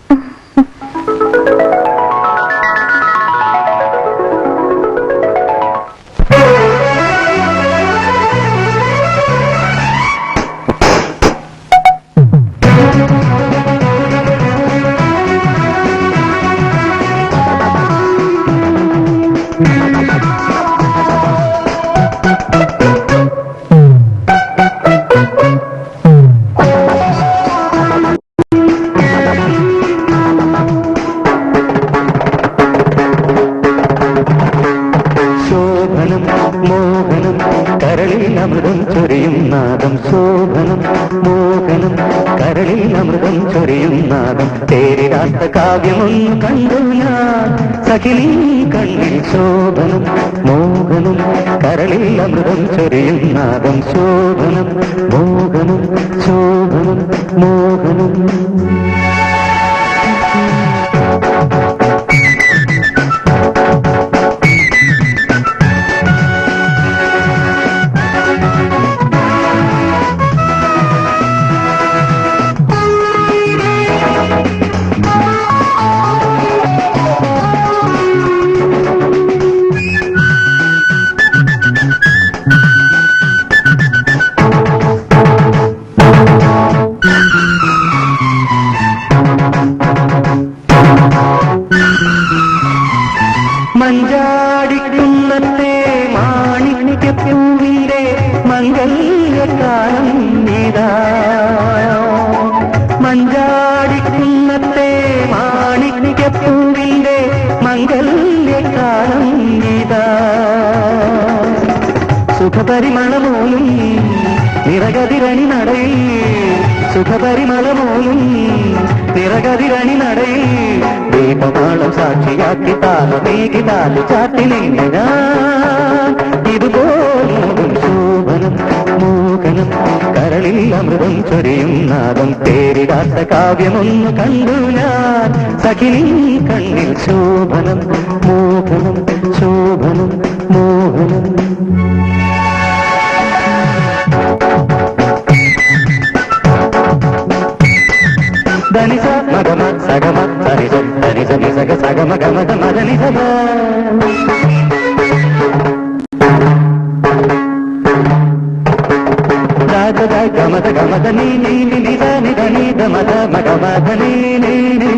മോഹനം കരളിൽ അമൃതം ചൊരിയും നാദം. ശോഭനം മോഹനം കരളിൽ അമൃതം ചൊരിയും നാദം. തേരിടാത്ത കാവ്യമൊന്നു കണ്ടു ഞാൻ സഖിനി കണ്ണിൽ. ശോഭനം മോഹനം കരളിൽ അമൃതം ചൊരിയും നാദം. ശോഭനം മോഹനം ശോഭനം മോഹനം. മഞ്ചാടിക്കുന്നത്തെ മാണിക്യപ്പൂവിന്റെ മംഗല്യകാലം നീതാ. മഞ്ചാടിക്കുന്നത്തെ മാണിക്യപ്പൂവിന്റെ മംഗല്യകാലം നീതാ. സുഖപരിമളമോലും നിറകതിരണി നടയിൽ. സുഖപരിമളമോലും നിറകതിരണി നടയിൽ. ദീപമാളം സാക്ഷിയാക്കി താളമേകി താലു ചാട്ടി നിന്നെ ഞാൻ. ഇതുപോലും ശോഭനം മോഹനം കരളിൽ അമൃതം ചൊരിയും നാദം. പേരിടാത്ത കാവ്യമൊന്നു കണ്ടു ഞാൻ സഖിനി കണ്ണിൽ. ശോഭനം മോഹനം ശോഭനം മോഹനം. ധനിസ മഗമ സഗമ ധനിസ ധനിസ നിസഗ സഗമ ഗമ ഗമ ധനിസ. രാജ ഗമത ഗമത നീ നീ നിധ നിധ നീധ മത മഗമ ധനി നീ നീ.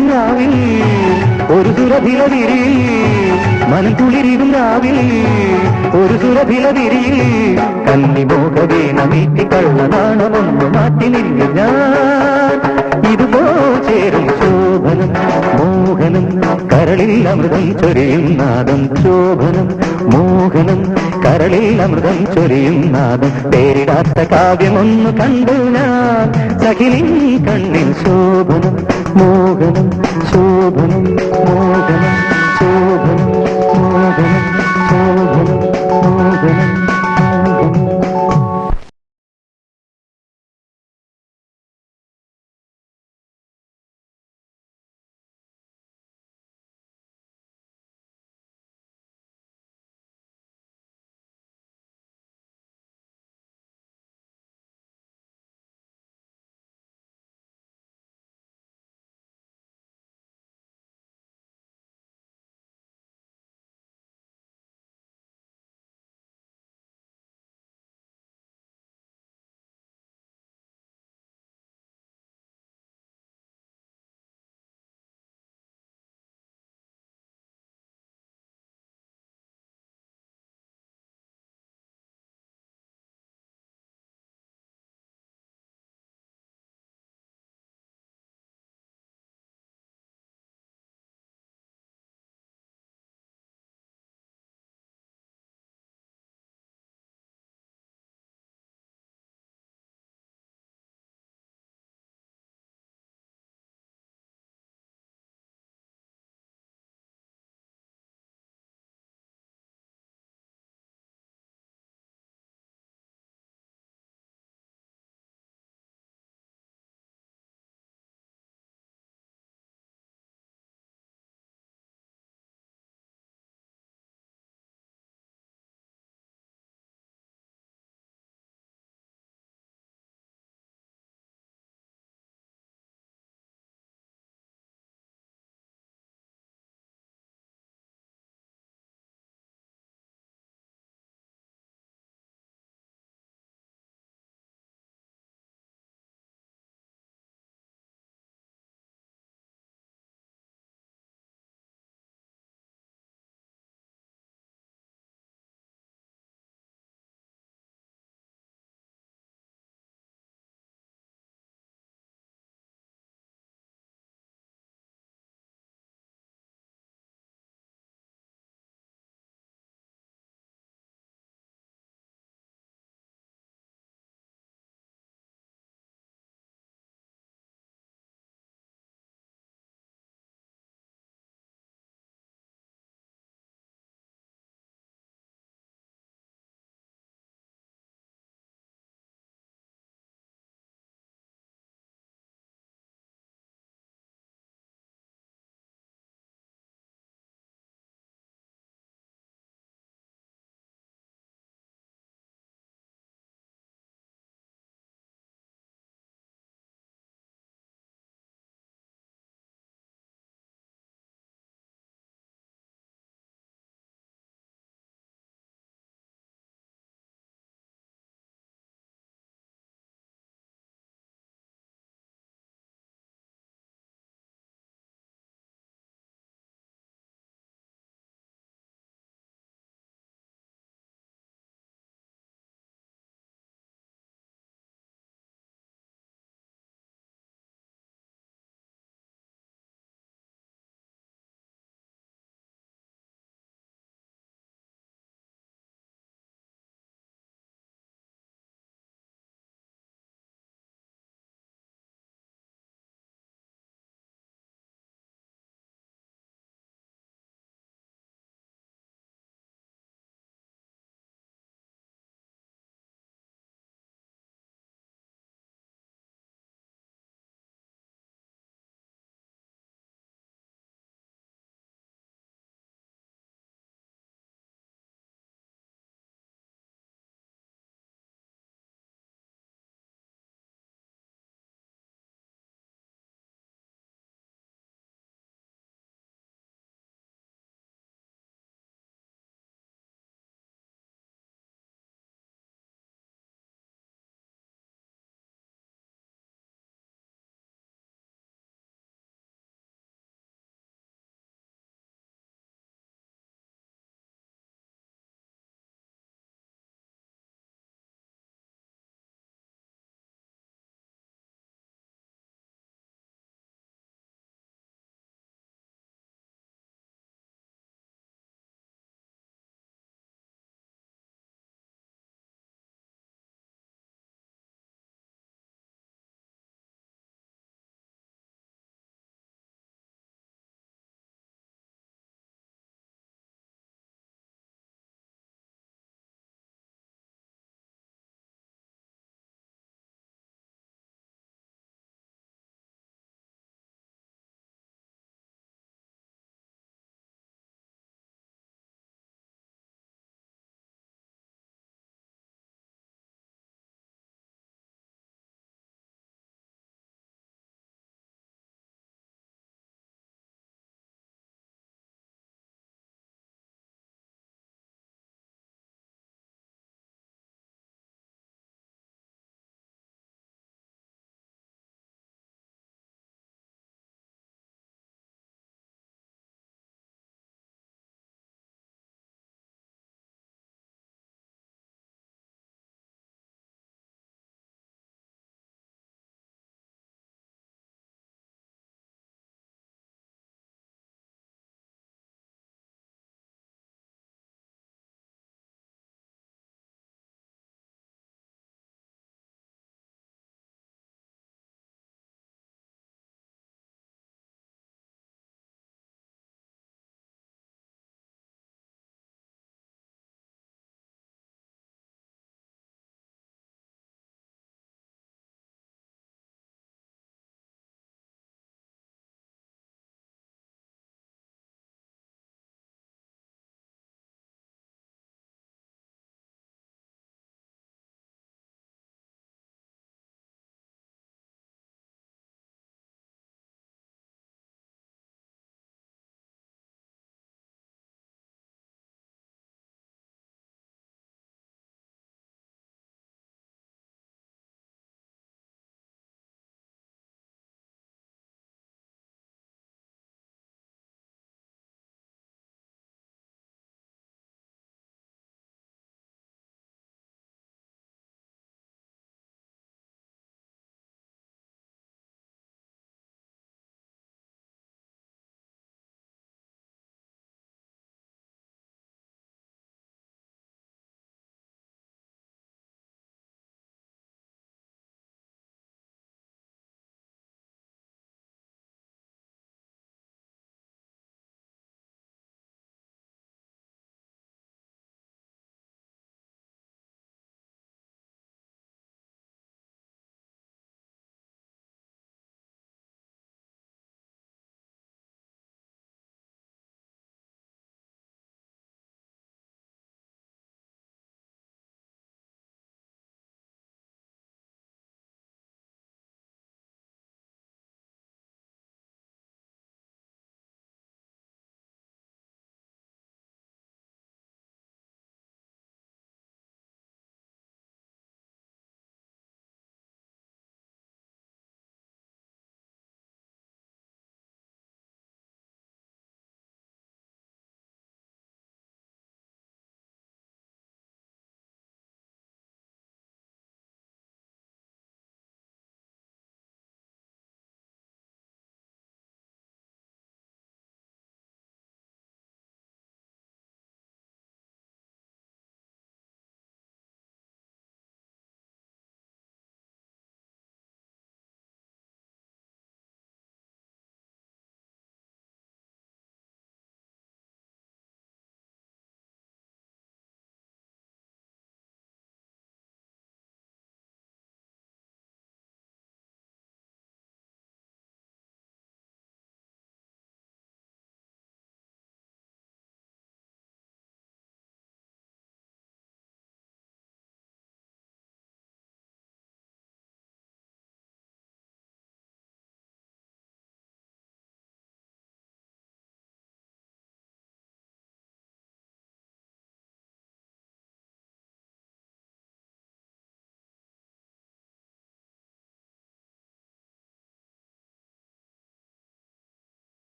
കുളിരിടും രാവിൽ ഒരു സുരഭിലവിരി മനം കുളിരിടും രാവിൽ ഒരു സുരഭിലവിരി കന്നിമോഹവീണമീറ്റി കള്ളനാണമൊന്നു മാറ്റി നിന്നു ഞാൻ ഇതുപോ ചേരും ശോഭനം മോഹനം കരളിൽ അമൃതം ചൊരിയും നാദം ശോഭനം മോഹനം കരളിൽ അമൃതം ചൊരിയും നാദം പേരിടാത്ത കാവ്യമൊന്നു കണ്ടു ഞാൻ സഖിനിൻ കണ്ണിൽ ശോഭനം മോഹനം ശോഭനം മോഹനം